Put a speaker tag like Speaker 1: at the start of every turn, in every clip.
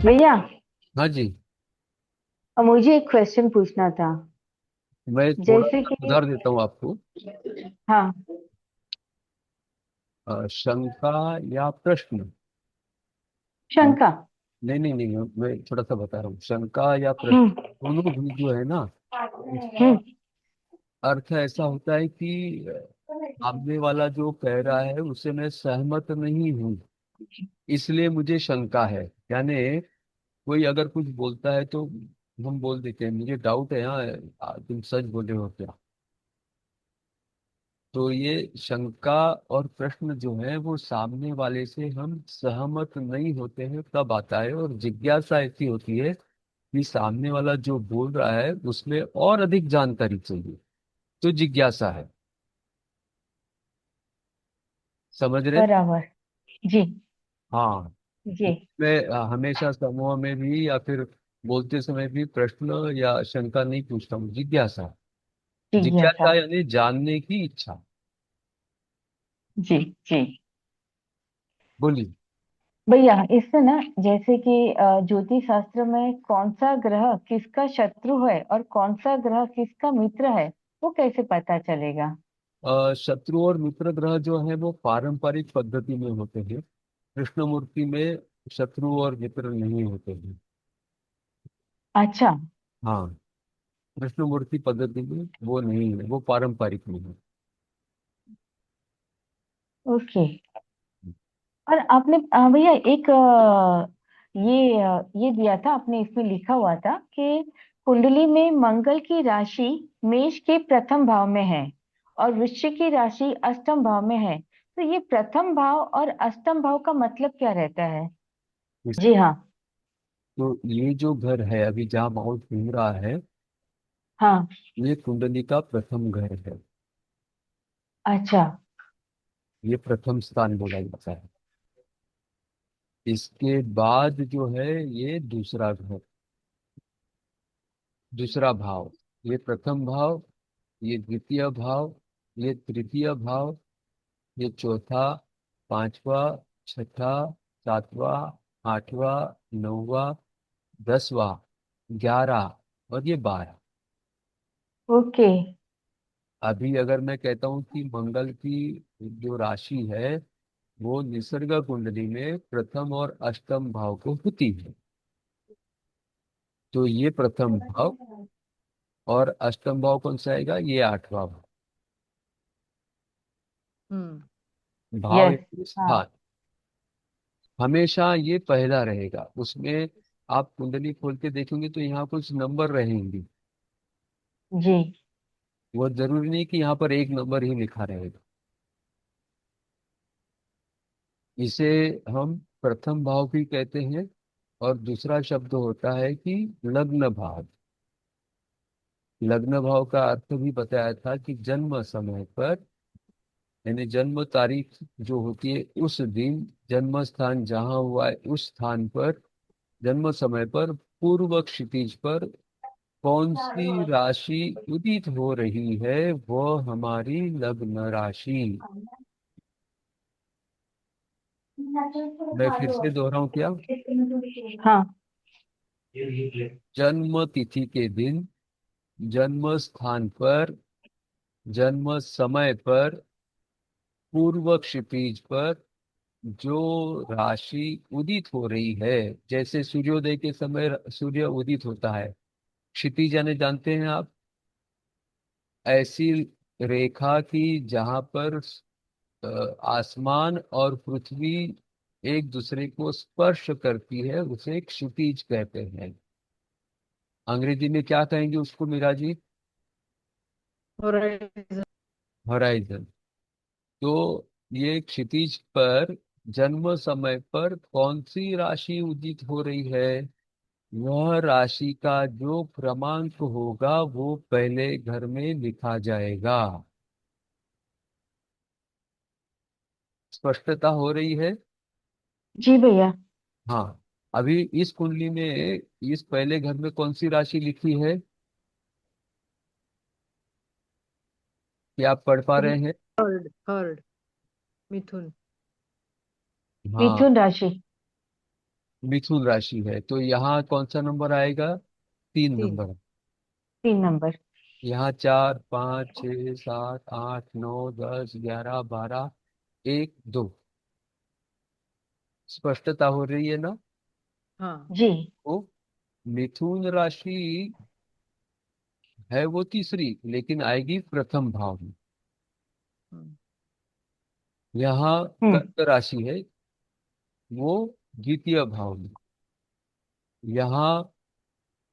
Speaker 1: भैया,
Speaker 2: हाँ जी।
Speaker 1: अब मुझे एक क्वेश्चन पूछना था।
Speaker 2: मैं थोड़ा
Speaker 1: जैसे
Speaker 2: सा
Speaker 1: कि
Speaker 2: सुधार देता हूँ आपको।
Speaker 1: हाँ।
Speaker 2: शंका या प्रश्न।
Speaker 1: शंका।
Speaker 2: नहीं नहीं नहीं, मैं थोड़ा सा बता रहा हूँ। शंका या प्रश्न
Speaker 1: हम्म।
Speaker 2: दोनों भी जो है ना, उसका
Speaker 1: हम्म।
Speaker 2: अर्थ ऐसा होता है कि सामने वाला जो कह रहा है उससे मैं सहमत नहीं हूँ, इसलिए मुझे शंका है। यानी कोई अगर कुछ बोलता है तो हम बोल देते हैं मुझे डाउट है, हाँ तुम सच बोले हो क्या। तो ये शंका और प्रश्न जो है वो सामने वाले से हम सहमत नहीं होते हैं तब आता है। और जिज्ञासा ऐसी होती है कि सामने वाला जो बोल रहा है उसमें और अधिक जानकारी चाहिए, तो जिज्ञासा है। समझ रहे?
Speaker 1: बराबर। जी।
Speaker 2: हाँ।
Speaker 1: जी।
Speaker 2: मैं हमेशा समूह में भी या फिर बोलते समय भी प्रश्न या शंका नहीं पूछता हूँ, जिज्ञासा।
Speaker 1: जिज्ञासा।
Speaker 2: जिज्ञासा यानी जानने की इच्छा।
Speaker 1: जी। जी।
Speaker 2: बोलिए।
Speaker 1: भैया, इससे ना, जैसे कि ज्योतिष शास्त्र में कौन सा ग्रह किसका शत्रु है और कौन सा ग्रह किसका मित्र है, वो कैसे पता चलेगा?
Speaker 2: शत्रु और मित्र ग्रह जो है वो पारंपरिक पद्धति में होते हैं। कृष्णमूर्ति में शत्रु और मित्र नहीं होते हैं।
Speaker 1: अच्छा।
Speaker 2: हाँ, कृष्णमूर्ति पद्धति में वो नहीं है, वो पारंपरिक में है।
Speaker 1: ओके। और आपने भैया एक ये दिया था आपने, इसमें लिखा हुआ था कि कुंडली में मंगल की राशि मेष के प्रथम भाव में है और वृश्चिक की राशि अष्टम भाव में है। तो ये प्रथम भाव और अष्टम भाव का मतलब क्या रहता है?
Speaker 2: इस-
Speaker 1: जी हाँ।
Speaker 2: तो ये जो घर है अभी जहाँ माउंट घूम रहा है,
Speaker 1: हाँ।
Speaker 2: ये कुंडली का प्रथम घर है।
Speaker 1: अच्छा।
Speaker 2: ये प्रथम स्थान बोला जाता है। इसके बाद जो है ये दूसरा घर, दूसरा भाव। ये प्रथम भाव, ये द्वितीय भाव, ये तृतीय भाव, ये चौथा, पांचवा, छठा, सातवां, आठवां, नौवां, 10वां, 11 और ये 12।
Speaker 1: ओके।
Speaker 2: अभी अगर मैं कहता हूँ कि मंगल की जो राशि है वो निसर्ग कुंडली में प्रथम और अष्टम भाव को होती है, तो ये प्रथम भाव। और अष्टम भाव कौन सा आएगा? ये 8वां भाव।
Speaker 1: हम्म।
Speaker 2: भाव
Speaker 1: यस।
Speaker 2: यानी
Speaker 1: हाँ।
Speaker 2: स्थान। हमेशा ये पहला रहेगा उसमें। आप कुंडली खोल के देखेंगे तो यहाँ कुछ नंबर रहेंगे।
Speaker 1: जी।
Speaker 2: वो जरूरी नहीं कि यहाँ पर एक नंबर ही लिखा रहेगा। इसे हम प्रथम भाव भी कहते हैं। और दूसरा शब्द होता है कि लग्न भाव। लग्न भाव का अर्थ भी बताया था कि जन्म समय पर, यानी जन्म तारीख जो होती है उस दिन, जन्म स्थान जहाँ हुआ है उस स्थान पर, जन्म समय पर पूर्व क्षितिज पर कौन सी राशि उदित हो रही है वह हमारी लग्न राशि। मैं फिर से दोहराऊं क्या?
Speaker 1: हाँ।
Speaker 2: जन्म तिथि के दिन, जन्म स्थान पर, जन्म समय पर, पूर्व क्षितिज पर जो राशि उदित हो रही है, जैसे सूर्योदय के समय सूर्य उदित होता है, क्षितिज यानी जानते हैं आप, ऐसी रेखा की जहां पर आसमान और पृथ्वी एक दूसरे को स्पर्श करती है उसे क्षितिज कहते हैं। अंग्रेजी में क्या कहेंगे उसको मीरा जी?
Speaker 1: होराइजन।
Speaker 2: हॉराइजन। तो ये क्षितिज पर जन्म समय पर कौन सी राशि उदित हो रही है, वह राशि का जो क्रमांक होगा वो पहले घर में लिखा जाएगा। स्पष्टता हो रही है?
Speaker 1: जी भैया।
Speaker 2: हाँ। अभी इस कुंडली में इस पहले घर में कौन सी राशि लिखी है कि आप पढ़ पा रहे हैं?
Speaker 1: Third third. मिथुन।
Speaker 2: हाँ।
Speaker 1: मिथुन राशि।
Speaker 2: मिथुन राशि है, तो यहाँ कौन सा नंबर आएगा? 3
Speaker 3: 3।
Speaker 2: नंबर।
Speaker 1: 3 नंबर।
Speaker 2: यहाँ 4 5 6 7 8 9 10 11 12 1 2। स्पष्टता हो रही है ना?
Speaker 3: हाँ।
Speaker 1: जी।
Speaker 2: तो मिथुन राशि है वो तीसरी, लेकिन आएगी प्रथम भाव में।
Speaker 3: हम्म।
Speaker 2: यहाँ
Speaker 1: हम्म।
Speaker 2: कर्क राशि है, वो द्वितीय भाव में। यहाँ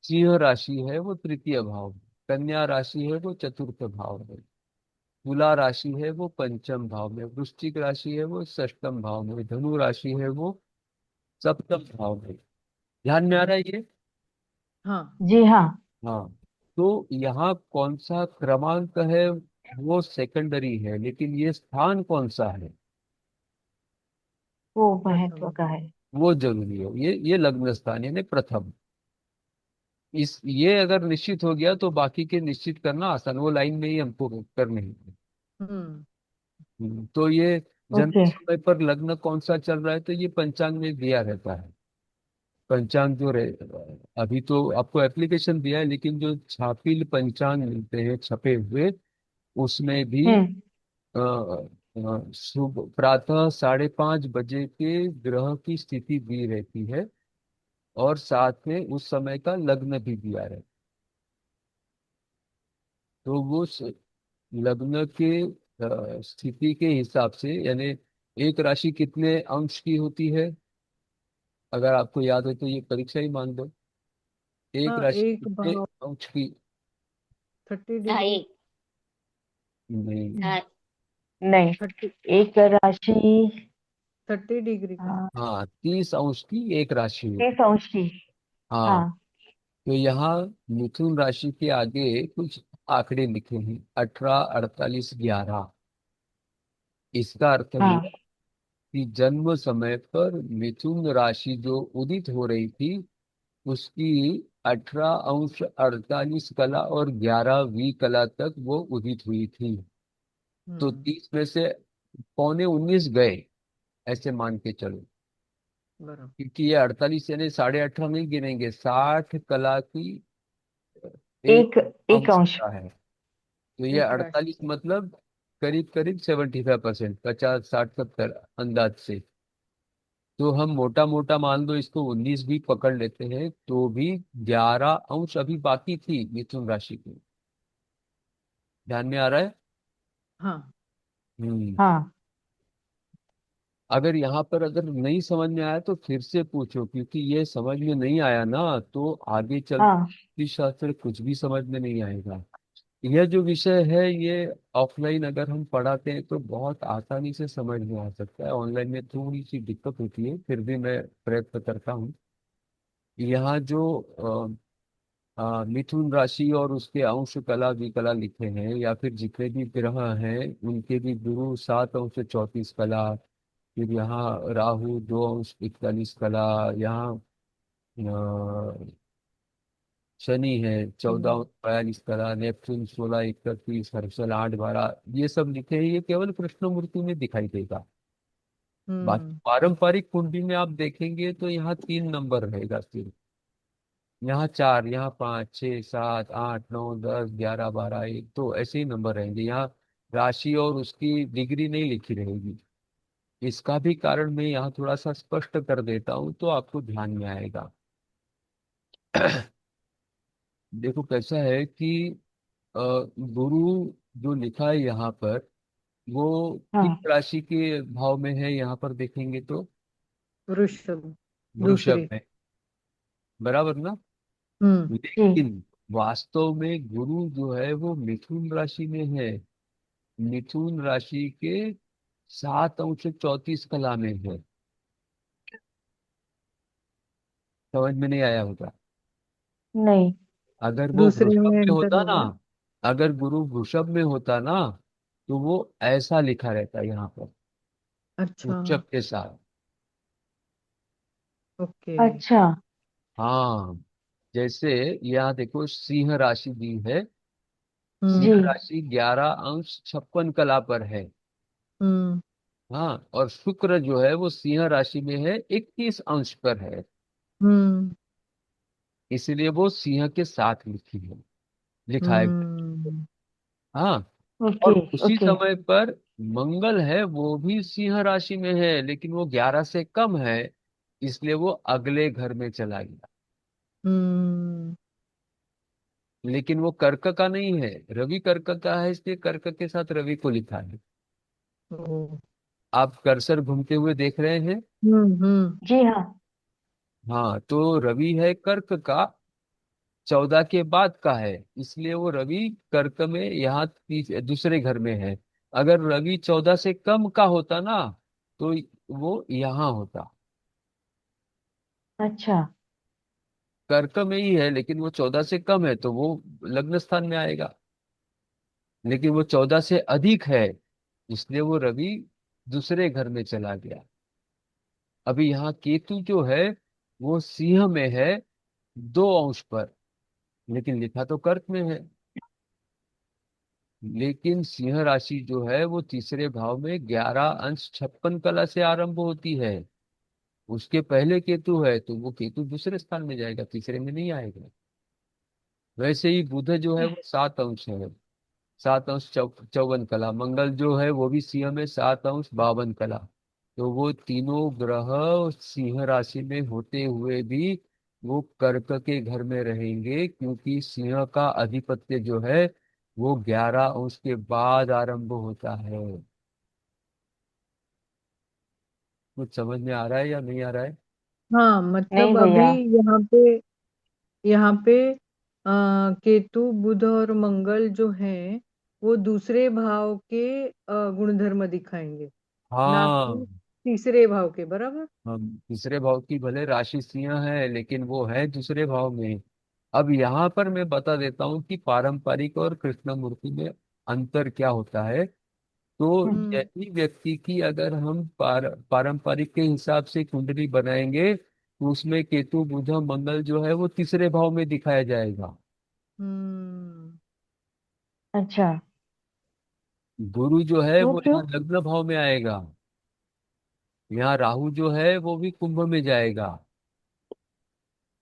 Speaker 2: सिंह राशि है, वो तृतीय भाव में। कन्या राशि है, वो चतुर्थ भाव में। तुला राशि है, वो पंचम भाव में। वृश्चिक राशि है, वो षष्ठम भाव में। धनु राशि है, वो सप्तम भाव में। ध्यान में आ रहा है ये?
Speaker 3: हाँ।
Speaker 1: जी हाँ।
Speaker 2: हाँ। तो यहाँ कौन सा क्रमांक है वो सेकेंडरी है, लेकिन ये स्थान कौन सा है
Speaker 1: वो महत्व
Speaker 3: प्रथम।
Speaker 1: का है।
Speaker 2: वो जरूरी है। ये लग्न स्थान यानी प्रथम। इस ये अगर निश्चित हो गया तो बाकी के निश्चित करना आसान, वो लाइन में ही हमको करने हैं।
Speaker 3: हम्म।
Speaker 2: तो ये जन्म
Speaker 1: ओके।
Speaker 2: समय पर लग्न कौन सा चल रहा है, तो ये पंचांग में दिया रहता है। पंचांग जो रहे, अभी तो आपको एप्लीकेशन दिया है, लेकिन जो छापील पंचांग मिलते हैं छपे हुए, उसमें भी
Speaker 1: हम्म।
Speaker 2: शुभ प्रातः 5:30 बजे के ग्रह की स्थिति दी रहती है, और साथ में उस समय का लग्न भी दिया रहता है। तो वो लग्न के स्थिति के हिसाब से, यानी एक राशि कितने अंश की होती है, अगर आपको याद हो तो ये परीक्षा ही मान लो। एक
Speaker 3: हाँ,
Speaker 2: राशि
Speaker 3: एक
Speaker 2: कितने
Speaker 3: भाव
Speaker 2: अंश की?
Speaker 3: 30 डिग्री।
Speaker 1: ढाई।
Speaker 2: नहीं।
Speaker 1: नहीं।
Speaker 3: 30।
Speaker 1: एक राशि
Speaker 3: 30 डिग्री का।
Speaker 2: हाँ, 30 अंश की एक राशि होती।
Speaker 1: 30 अंश की। हाँ।
Speaker 2: हाँ। तो यहाँ मिथुन राशि के आगे कुछ आंकड़े लिखे हैं, 18 48 11। इसका अर्थ हुआ
Speaker 1: हाँ।
Speaker 2: कि जन्म समय पर मिथुन राशि जो उदित हो रही थी, उसकी 18 अंश 48 कला और 11वीं कला तक वो उदित हुई थी। तो
Speaker 3: हम्म।
Speaker 2: 30 में से पौने 19 गए, ऐसे मान के चलो।
Speaker 3: बराबर।
Speaker 2: क्योंकि ये 48 यानी 18.5 नहीं गिनेंगे, 60 कला की एक
Speaker 1: एक एक
Speaker 2: अंश
Speaker 1: अंश।
Speaker 2: का है। तो ये
Speaker 3: एक राशि
Speaker 2: 48
Speaker 3: का।
Speaker 2: मतलब करीब करीब 75%, 50 60 70 अंदाज से। तो हम मोटा मोटा मान लो इसको 19 भी पकड़ लेते हैं, तो भी 11 अंश अभी बाकी थी मिथुन राशि की। ध्यान में आ रहा है?
Speaker 3: हाँ।
Speaker 2: हम्म।
Speaker 1: हाँ।
Speaker 2: अगर यहाँ पर अगर नहीं समझ में आया तो फिर से पूछो, क्योंकि ये समझ में नहीं आया ना तो आगे चल
Speaker 1: हाँ।
Speaker 2: शास्त्र कुछ भी समझ में नहीं आएगा। यह जो विषय है ये ऑफलाइन अगर हम पढ़ाते हैं तो बहुत आसानी से समझ में आ सकता है, ऑनलाइन में थोड़ी सी दिक्कत होती है, फिर भी मैं प्रयत्न करता हूँ। यहाँ जो मिथुन राशि और उसके अंश कला विकला लिखे हैं, या फिर जितने भी ग्रह हैं उनके भी गुरु 7 अंश 34 कला, फिर यहाँ राहु 2 अंश 41 कला, यहाँ शनि है 14 अंश 42 कला, नेपच्यून 16 31, हर्षल 8 12, ये सब लिखे हैं। ये केवल कृष्णमूर्ति में दिखाई देगा। बाकी
Speaker 3: हम्म।
Speaker 2: पारंपरिक कुंडली में आप देखेंगे तो यहाँ 3 नंबर रहेगा सिर्फ। यहाँ 4, यहाँ 5 6 7 8 9 10 11 12 1, तो ऐसे ही नंबर रहेंगे। यहाँ राशि और उसकी डिग्री नहीं लिखी रहेगी। इसका भी कारण मैं यहाँ थोड़ा सा स्पष्ट कर देता हूँ तो आपको ध्यान में आएगा। देखो कैसा है कि गुरु जो लिखा है यहाँ पर, वो किस
Speaker 1: हाँ।
Speaker 2: राशि के भाव में है यहाँ पर देखेंगे तो?
Speaker 3: वृषभ।
Speaker 2: वृषभ
Speaker 3: दूसरी।
Speaker 2: में। बराबर ना?
Speaker 3: हम्म।
Speaker 1: जी।
Speaker 2: लेकिन वास्तव में गुरु जो है वो मिथुन राशि में है। मिथुन राशि के 7 अंश 34 कला में है। समझ में नहीं आया होगा?
Speaker 1: नहीं।
Speaker 2: अगर वो
Speaker 3: दूसरे
Speaker 2: वृषभ
Speaker 3: में
Speaker 2: में
Speaker 3: एंटर
Speaker 2: होता
Speaker 3: हो
Speaker 2: ना,
Speaker 3: गया।
Speaker 2: अगर गुरु वृषभ में होता ना, तो वो ऐसा लिखा रहता यहाँ पर
Speaker 3: अच्छा।
Speaker 2: उच्चक के साथ।
Speaker 3: ओके।
Speaker 1: अच्छा।
Speaker 2: हाँ। जैसे यहाँ देखो सिंह राशि दी है।
Speaker 3: हम्म।
Speaker 1: जी।
Speaker 2: सिंह राशि 11 अंश 56 कला पर है।
Speaker 3: हम्म।
Speaker 2: हाँ, और शुक्र जो है वो सिंह राशि में है, 21 अंश पर है।
Speaker 3: हम्म
Speaker 2: इसलिए वो सिंह के साथ लिखी है, लिखा है।
Speaker 3: हम्म
Speaker 2: हाँ। और
Speaker 1: ओके।
Speaker 2: उसी
Speaker 1: ओके।
Speaker 2: समय पर मंगल है, वो भी सिंह राशि में है, लेकिन वो 11 से कम है, इसलिए वो अगले घर में चला गया।
Speaker 3: हम्म
Speaker 2: लेकिन वो कर्क का नहीं है, रवि कर्क का है, इसलिए कर्क के साथ रवि को लिखा है।
Speaker 3: ओ,
Speaker 2: आप कर्सर घूमते हुए देख रहे हैं।
Speaker 3: हम्म।
Speaker 1: जी हाँ।
Speaker 2: हाँ, तो रवि है कर्क का, 14 के बाद का है, इसलिए वो रवि कर्क में यहाँ दूसरे घर में है। अगर रवि 14 से कम का होता ना, तो वो यहाँ होता।
Speaker 1: अच्छा।
Speaker 2: कर्क में ही है, लेकिन वो 14 से कम है, तो वो लग्न स्थान में आएगा। लेकिन वो 14 से अधिक है, इसलिए वो रवि दूसरे घर में चला गया। अभी यहाँ केतु जो है, वो सिंह में है 2 अंश पर, लेकिन लिखा तो कर्क में है। लेकिन सिंह राशि जो है वो तीसरे भाव में 11 अंश 56 कला से आरंभ होती है। उसके पहले केतु है, तो वो केतु दूसरे स्थान में जाएगा, तीसरे में नहीं आएगा। वैसे ही बुध जो है वो 7 अंश है, 7 अंश 54 कला। मंगल जो है वो भी सिंह में 7 अंश 52 कला। तो वो तीनों ग्रह सिंह राशि में होते हुए भी वो कर्क के घर में रहेंगे, क्योंकि सिंह का अधिपत्य जो है वो 11 अंश के बाद आरंभ होता है। कुछ समझ में आ रहा है या नहीं आ रहा है?
Speaker 3: हाँ,
Speaker 1: नहीं
Speaker 3: मतलब अभी
Speaker 1: भैया।
Speaker 3: यहाँ पे केतु बुध और मंगल जो हैं वो दूसरे भाव के गुणधर्म दिखाएंगे, ना कि
Speaker 2: हाँ।
Speaker 3: तीसरे भाव के, बराबर।
Speaker 2: हम तीसरे भाव की भले राशि सिंह है, लेकिन वो है दूसरे भाव में। अब यहाँ पर मैं बता देता हूँ कि पारंपरिक और कृष्णमूर्ति में अंतर क्या होता है। तो
Speaker 3: हम्म
Speaker 2: यही व्यक्ति की अगर हम पारंपरिक के हिसाब से कुंडली बनाएंगे, तो उसमें केतु बुध मंगल जो है वो तीसरे भाव में दिखाया जाएगा।
Speaker 3: हम्म
Speaker 1: अच्छा।
Speaker 2: गुरु जो है
Speaker 1: वो
Speaker 2: वो
Speaker 1: क्यों?
Speaker 2: यहाँ लग्न भाव में आएगा। यहाँ राहु जो है वो भी कुंभ में जाएगा।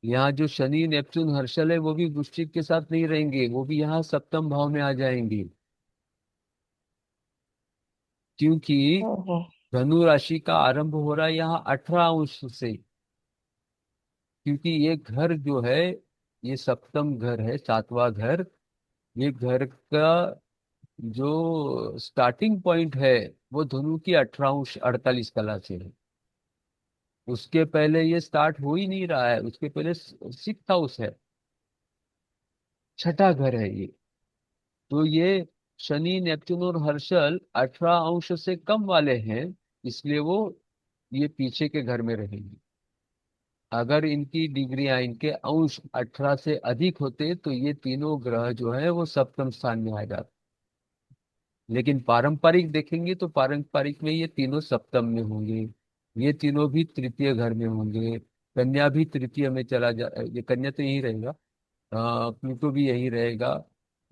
Speaker 2: यहाँ जो शनि नेपच्यून हर्षल है वो भी वृश्चिक के साथ नहीं रहेंगे, वो भी यहाँ सप्तम भाव में आ जाएंगे। क्योंकि
Speaker 1: ओहो।
Speaker 2: धनु राशि का आरंभ हो रहा है यहाँ 18 अंश से। क्योंकि ये घर जो है, ये सप्तम घर है, 7वां घर। ये घर का जो स्टार्टिंग पॉइंट है वो धनु की 18 अंश 48 कला से है। उसके पहले ये स्टार्ट हो ही नहीं रहा है, उसके पहले 6th हाउस है, छठा घर है ये। तो ये शनि नेपच्यून और हर्षल 18 अंश से कम वाले हैं, इसलिए वो ये पीछे के घर में रहेंगे। अगर इनकी डिग्रियां, इनके अंश 18 से अधिक होते, तो ये तीनों ग्रह जो है वो सप्तम स्थान में आ जाते। लेकिन पारंपरिक देखेंगे तो पारंपरिक में ये तीनों सप्तम में होंगे, ये तीनों भी तृतीय घर में होंगे। कन्या भी तृतीय में चला जा, ये कन्या तो यही रहेगा, प्लूटो भी यही रहेगा।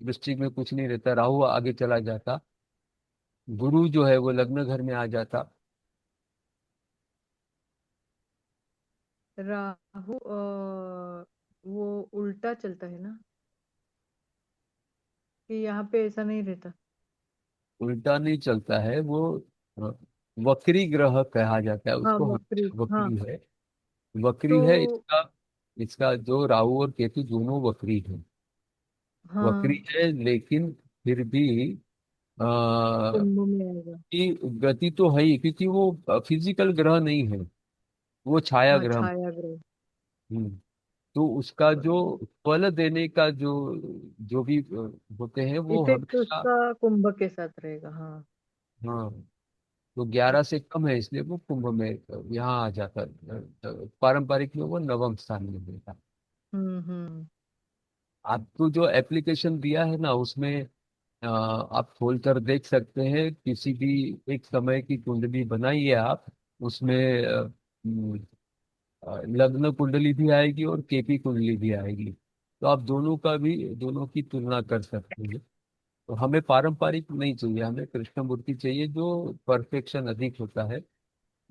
Speaker 2: वृश्चिक में कुछ नहीं रहता, राहु आगे चला जाता, गुरु जो है वो लग्न घर में आ जाता।
Speaker 3: राहु वो उल्टा चलता है ना, कि यहाँ पे ऐसा नहीं रहता।
Speaker 2: उल्टा नहीं चलता है वो, अ, वक्री ग्रह कहा जाता है
Speaker 3: हाँ,
Speaker 2: उसको,
Speaker 3: वक्री,
Speaker 2: हमेशा
Speaker 3: हाँ।
Speaker 2: वक्री है। वक्री है
Speaker 3: तो
Speaker 2: इसका। इसका जो राहु और केतु दोनों वक्री है, वक्री
Speaker 3: हाँ,
Speaker 2: है, लेकिन फिर भी आ,
Speaker 3: कुंभ में आएगा।
Speaker 2: की गति तो है ही, क्योंकि वो फिजिकल ग्रह नहीं है, वो छाया
Speaker 3: हाँ,
Speaker 2: ग्रह।
Speaker 3: छाया ग्रह।
Speaker 2: तो उसका जो फल देने का जो जो भी होते हैं वो
Speaker 3: इफेक्ट
Speaker 2: हमेशा।
Speaker 3: उसका कुंभ के साथ रहेगा, हाँ।
Speaker 2: हाँ, तो 11 से कम है, इसलिए वो कुंभ में यहाँ आ जाता है। पारंपरिक में वो नवम स्थान में देता।
Speaker 3: हम्म।
Speaker 2: आपको जो एप्लीकेशन दिया है ना, उसमें आप खोल कर देख सकते हैं, किसी भी एक समय की कुंडली बनाइए आप। उसमें लग्न कुंडली भी आएगी और केपी कुंडली भी आएगी, तो आप दोनों का भी, दोनों की तुलना कर सकते हैं। तो हमें पारंपरिक नहीं चाहिए, हमें कृष्णमूर्ति चाहिए जो परफेक्शन अधिक होता है।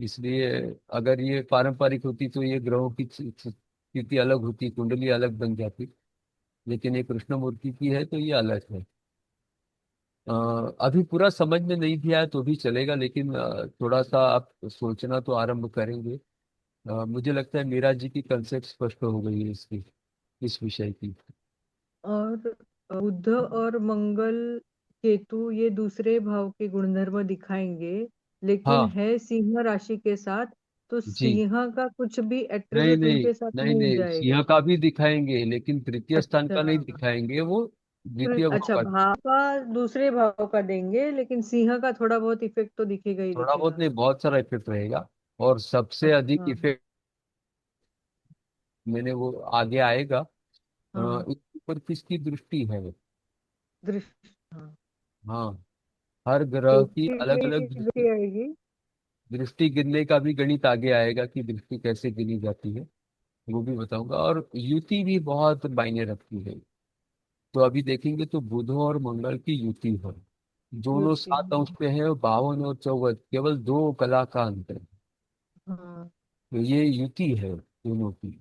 Speaker 2: इसलिए अगर ये पारंपरिक होती तो ये ग्रहों की स्थिति अलग होती, कुंडली अलग बन जाती। लेकिन ये कृष्णमूर्ति की है तो ये अलग है। अ, अभी पूरा समझ में नहीं भी आया तो भी चलेगा, लेकिन थोड़ा सा आप सोचना तो आरंभ करेंगे। मुझे लगता है मीरा जी की कंसेप्ट स्पष्ट हो गई है इसकी, इस विषय की।
Speaker 3: और बुध और मंगल केतु ये दूसरे भाव के गुणधर्म दिखाएंगे, लेकिन
Speaker 2: हाँ
Speaker 3: है सिंह राशि के साथ, तो
Speaker 2: जी।
Speaker 3: सिंह का कुछ भी
Speaker 2: नहीं
Speaker 3: एट्रीब्यूट
Speaker 2: नहीं
Speaker 3: उनके साथ
Speaker 2: नहीं
Speaker 3: नहीं
Speaker 2: नहीं,
Speaker 3: जाएगा।
Speaker 2: सिंह का भी दिखाएंगे लेकिन तृतीय स्थान
Speaker 3: अच्छा।
Speaker 2: का नहीं दिखाएंगे, वो द्वितीय भाव
Speaker 3: अच्छा,
Speaker 2: का।
Speaker 3: भाव का दूसरे भाव का देंगे, लेकिन सिंह का थोड़ा बहुत इफेक्ट तो दिखेगा ही
Speaker 2: थोड़ा बहुत
Speaker 3: दिखेगा।
Speaker 2: नहीं, बहुत सारा इफेक्ट रहेगा। और सबसे अधिक
Speaker 3: अच्छा।
Speaker 2: इफेक्ट मैंने वो आगे आएगा।
Speaker 3: हाँ।
Speaker 2: इसके ऊपर किसकी दृष्टि है?
Speaker 3: दृष्टि, हाँ।
Speaker 2: हाँ, हर ग्रह की
Speaker 3: केतु
Speaker 2: अलग
Speaker 3: की
Speaker 2: अलग
Speaker 3: दृष्टि आएगी।
Speaker 2: दृष्टि गिनने का भी गणित आगे आएगा कि दृष्टि कैसे गिनी जाती है, वो भी बताऊंगा। और युति भी बहुत मायने रखती है। तो अभी देखेंगे तो बुध और मंगल की युति है। दोनों
Speaker 3: युति,
Speaker 2: 7 अंश पे है, 52 और 54, केवल 2 कला का अंतर है।
Speaker 3: हाँ।
Speaker 2: तो ये युति है दोनों की।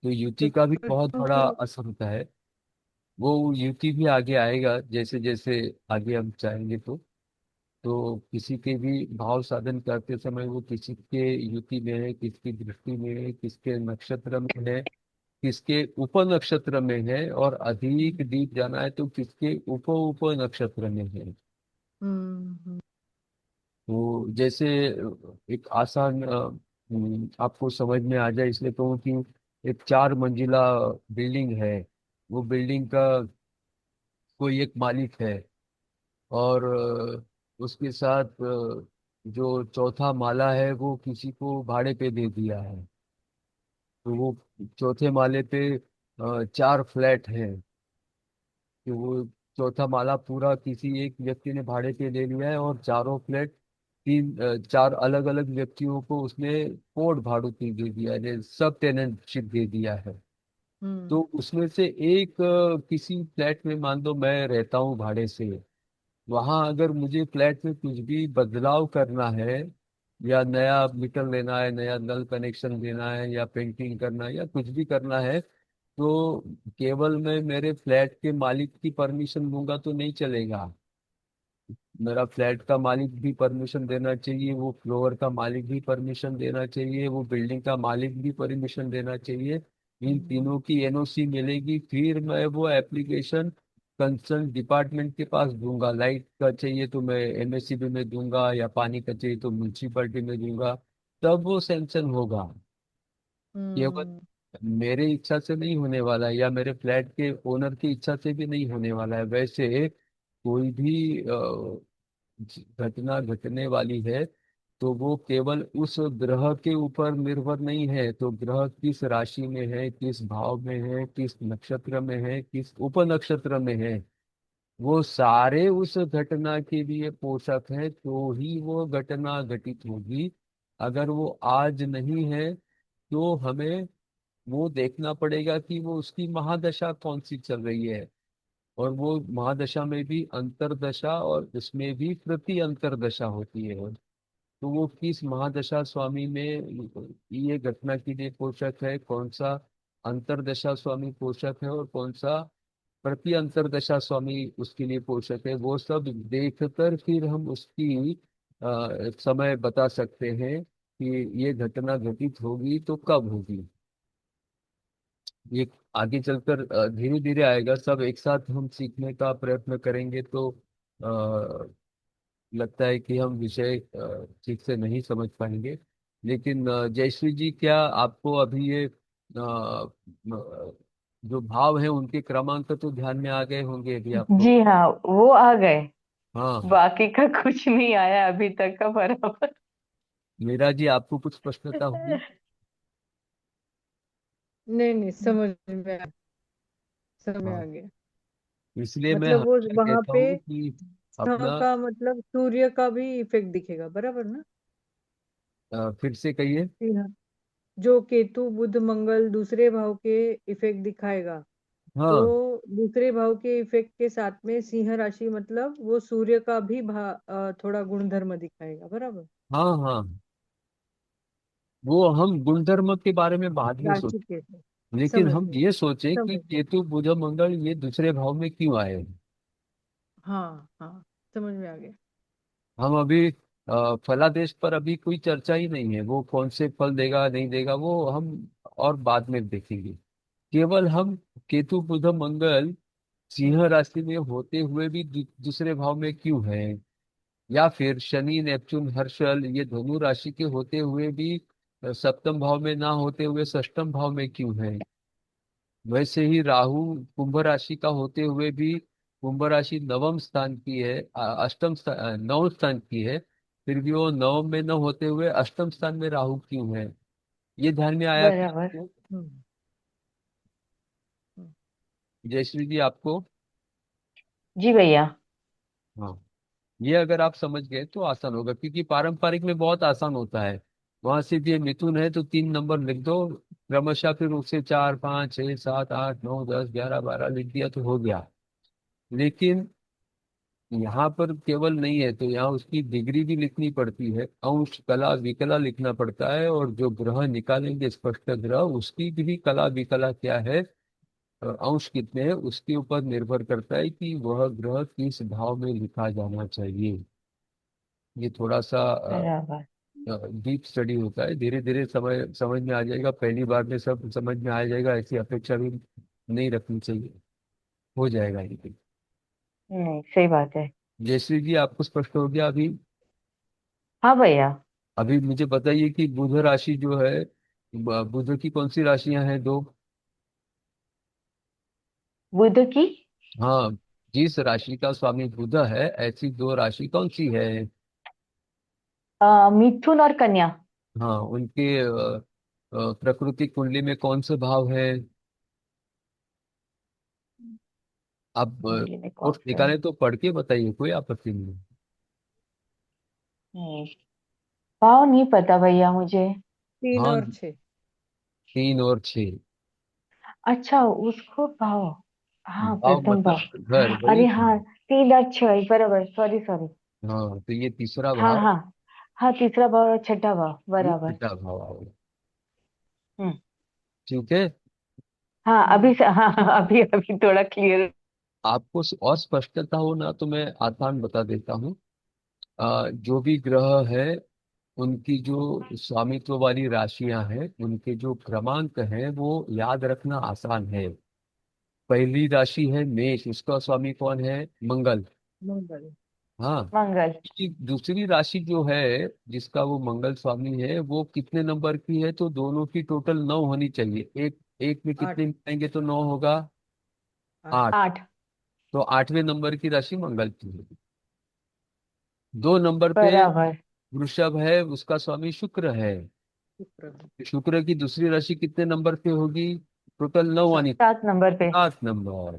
Speaker 2: तो
Speaker 3: तो
Speaker 2: युति का भी बहुत बड़ा
Speaker 3: क्योंकि
Speaker 2: असर होता है। वो युति भी आगे आएगा जैसे जैसे आगे हम चाहेंगे। तो किसी के भी भाव साधन करते समय वो किसी के युति में है, किसकी दृष्टि में है, किसके नक्षत्र में है, किसके उप नक्षत्र में है, और अधिक डीप जाना है तो किसके उप उप नक्षत्र में है।
Speaker 3: हम्म।
Speaker 2: तो जैसे एक आसान आपको समझ में आ जाए इसलिए कहूँ कि एक 4 मंजिला बिल्डिंग है। वो बिल्डिंग का कोई एक मालिक है, और उसके साथ जो चौथा माला है वो किसी को भाड़े पे दे दिया है। तो वो चौथे माले पे 4 फ्लैट हैं। कि वो चौथा माला पूरा किसी एक व्यक्ति ने भाड़े पे ले लिया है, और चारों फ्लैट 4 अलग अलग व्यक्तियों को उसने कोड भाड़ू पे दे दिया है, सब टेनेंटशिप दे दिया है।
Speaker 3: हम्म।
Speaker 2: तो उसमें से एक किसी फ्लैट में मान लो मैं रहता हूँ भाड़े से। वहां अगर मुझे फ्लैट में कुछ भी बदलाव करना है, या नया मीटर लेना है, नया नल कनेक्शन देना है, या पेंटिंग करना है, या कुछ भी करना है, तो केवल मैं मेरे फ्लैट के मालिक की परमिशन दूंगा तो नहीं चलेगा। मेरा फ्लैट का मालिक भी परमिशन देना चाहिए, वो फ्लोर का मालिक भी परमिशन देना चाहिए, वो बिल्डिंग का मालिक भी परमिशन देना चाहिए। इन
Speaker 3: हम्म।
Speaker 2: तीनों की एनओसी मिलेगी, फिर मैं वो एप्लीकेशन कंसर्न डिपार्टमेंट के पास दूंगा। लाइट का चाहिए तो मैं एमएससीबी में दूंगा, या पानी का चाहिए तो म्यूनसिपलिटी में दूंगा, तब वो सैंक्शन होगा। केवल
Speaker 3: हम्म।
Speaker 2: मेरे इच्छा से नहीं होने वाला है, या मेरे फ्लैट के ओनर की इच्छा से भी नहीं होने वाला है। वैसे कोई भी घटना घटने वाली है तो वो केवल उस ग्रह के ऊपर निर्भर नहीं है। तो ग्रह किस राशि में है, किस भाव में है, किस नक्षत्र में है, किस उप नक्षत्र में है, वो सारे उस घटना के लिए पोषक है, तो ही वो घटना घटित होगी। अगर वो आज नहीं है तो हमें वो देखना पड़ेगा कि वो उसकी महादशा कौन सी चल रही है। और वो महादशा में भी अंतरदशा, और उसमें भी प्रति अंतरदशा होती है। तो वो किस महादशा स्वामी में ये घटना के लिए पोषक है, कौन सा अंतरदशा स्वामी पोषक है, और कौन सा प्रति अंतरदशा स्वामी उसके लिए पोषक है, वो सब देखकर फिर हम उसकी समय बता सकते हैं कि ये घटना घटित होगी तो कब होगी। ये आगे चलकर धीरे धीरे आएगा, सब एक साथ हम सीखने का प्रयत्न करेंगे तो लगता है कि हम विषय ठीक से नहीं समझ पाएंगे। लेकिन जयश्री जी, क्या आपको अभी ये जो भाव है उनके क्रमांक तो ध्यान में आ गए होंगे अभी आपको?
Speaker 1: जी हाँ, वो आ गए।
Speaker 2: हाँ।
Speaker 1: बाकी का कुछ नहीं आया अभी तक का बराबर।
Speaker 2: मीरा जी, आपको कुछ प्रश्नता होगी?
Speaker 3: नहीं नहीं, समझ में
Speaker 2: हाँ,
Speaker 3: आ गया।
Speaker 2: इसलिए मैं
Speaker 3: मतलब वो
Speaker 2: हमेशा
Speaker 3: वहां
Speaker 2: कहता
Speaker 3: पे
Speaker 2: हूँ कि
Speaker 3: हाँ
Speaker 2: अपना
Speaker 3: का मतलब सूर्य का भी इफेक्ट दिखेगा, बराबर ना?
Speaker 2: फिर से कहिए।
Speaker 3: जी हाँ। जो केतु बुध मंगल दूसरे भाव के इफेक्ट दिखाएगा, तो
Speaker 2: हाँ
Speaker 3: दूसरे भाव के इफेक्ट के साथ में सिंह राशि मतलब वो सूर्य का भी थोड़ा गुणधर्म दिखाएगा, बराबर?
Speaker 2: हाँ हाँ, वो हम गुणधर्म के बारे में बाद में
Speaker 3: राशि
Speaker 2: सोचें,
Speaker 3: के
Speaker 2: लेकिन
Speaker 3: समझ
Speaker 2: हम
Speaker 3: गए,
Speaker 2: ये सोचें कि
Speaker 3: समझ गए।
Speaker 2: केतु बुध मंगल ये दूसरे भाव में क्यों आए।
Speaker 3: हाँ हाँ, समझ में आ गया।
Speaker 2: हम अभी फलादेश पर अभी कोई चर्चा ही नहीं है, वो कौन से फल देगा नहीं देगा वो हम और बाद में देखेंगे। केवल हम केतु बुध मंगल सिंह राशि में होते हुए भी दूसरे भाव में क्यों है, या फिर शनि नेपच्यून हर्षल ये धनु राशि के होते हुए भी सप्तम भाव में ना होते हुए षष्टम भाव में क्यों है। वैसे ही राहु कुंभ राशि का होते हुए भी कुंभ राशि नवम स्थान की है, नवम स्थान की है, फिर भी वो नवम में न होते हुए अष्टम स्थान में राहु क्यों है। ये ध्यान में आया क्या
Speaker 1: बराबर।
Speaker 2: आपको?
Speaker 3: हम्म हम्म,
Speaker 2: जयश्री जी आपको?
Speaker 1: जी भैया।
Speaker 2: हाँ, ये अगर आप समझ गए तो आसान होगा, क्योंकि पारंपरिक में बहुत आसान होता है। वहां से भी ये मिथुन है तो 3 नंबर लिख दो, क्रमशः फिर उससे 4 5 6 7 8 9 10 11 12 लिख दिया तो हो गया। लेकिन यहाँ पर केवल नहीं है, तो यहाँ उसकी डिग्री भी लिखनी पड़ती है, अंश कला विकला लिखना पड़ता है, और जो ग्रह निकालेंगे स्पष्ट ग्रह उसकी भी कला विकला क्या है, अंश कितने हैं उसके ऊपर निर्भर करता है कि वह ग्रह किस भाव में लिखा जाना चाहिए। ये थोड़ा सा
Speaker 1: बराबर।
Speaker 2: डीप स्टडी होता है, धीरे धीरे समझ समझ में आ जाएगा, पहली बार में सब समझ में आ जाएगा ऐसी अपेक्षा भी नहीं रखनी चाहिए, हो जाएगा ये।
Speaker 1: नहीं, सही बात है।
Speaker 2: जयश्री जी आपको स्पष्ट हो गया अभी?
Speaker 1: हाँ भैया।
Speaker 2: अभी मुझे बताइए कि बुध राशि जो है, बुध की कौन सी राशियां हैं दो?
Speaker 1: बुध की।
Speaker 2: हाँ, जिस राशि का स्वामी बुध है ऐसी दो राशि कौन सी है?
Speaker 1: मिथुन और कन्या।
Speaker 2: हाँ, उनके प्रकृति कुंडली में कौन से भाव है? आप
Speaker 1: कुंडली में कौन
Speaker 2: कोर्स
Speaker 1: सा है?
Speaker 2: निकालें तो पढ़ के बताइए, कोई आपत्ति नहीं।
Speaker 1: हम्म, भाव नहीं पता भैया मुझे।
Speaker 3: 3 और
Speaker 2: हाँ,
Speaker 3: 6।
Speaker 2: 3 और 6।
Speaker 1: अच्छा, उसको भाव। हाँ,
Speaker 2: भाव
Speaker 1: प्रथम भाव।
Speaker 2: मतलब घर वही
Speaker 1: अरे
Speaker 2: तो।
Speaker 1: हाँ, 3 और 6, बराबर, सॉरी सॉरी।
Speaker 2: हाँ, तो ये तीसरा
Speaker 1: हाँ
Speaker 2: भाव,
Speaker 1: हाँ। हाँ, तीसरा भाव और छठा भाव,
Speaker 2: ये
Speaker 1: बराबर।
Speaker 2: छठा भाव आओ।
Speaker 1: हम्म।
Speaker 2: ठीक है।
Speaker 1: हाँ,
Speaker 3: हम्म
Speaker 1: हाँ हाँ, अभी अभी थोड़ा क्लियर।
Speaker 2: आपको और स्पष्टता हो ना तो मैं आसान बता देता हूँ। जो भी ग्रह है उनकी जो स्वामित्व वाली राशियां हैं उनके जो क्रमांक हैं वो याद रखना आसान है। पहली राशि है मेष, उसका स्वामी कौन है? मंगल।
Speaker 3: मंगल।
Speaker 2: हाँ,
Speaker 1: मंगल।
Speaker 2: उसकी दूसरी राशि जो है जिसका वो मंगल स्वामी है वो कितने नंबर की है? तो दोनों की टोटल 9 होनी चाहिए, एक एक में
Speaker 3: 8।
Speaker 2: कितने मिलाएंगे तो 9 होगा?
Speaker 3: 8।
Speaker 2: 8।
Speaker 1: 8।
Speaker 2: तो 8वें नंबर की राशि मंगल की है। 2 नंबर पे
Speaker 1: बराबर।
Speaker 2: वृषभ है, उसका स्वामी शुक्र है।
Speaker 3: शुक्र।
Speaker 2: शुक्र की दूसरी राशि कितने नंबर पे होगी? टोटल 9 आनी,
Speaker 3: 7।
Speaker 1: 7 नंबर पे।
Speaker 2: 7 नंबर।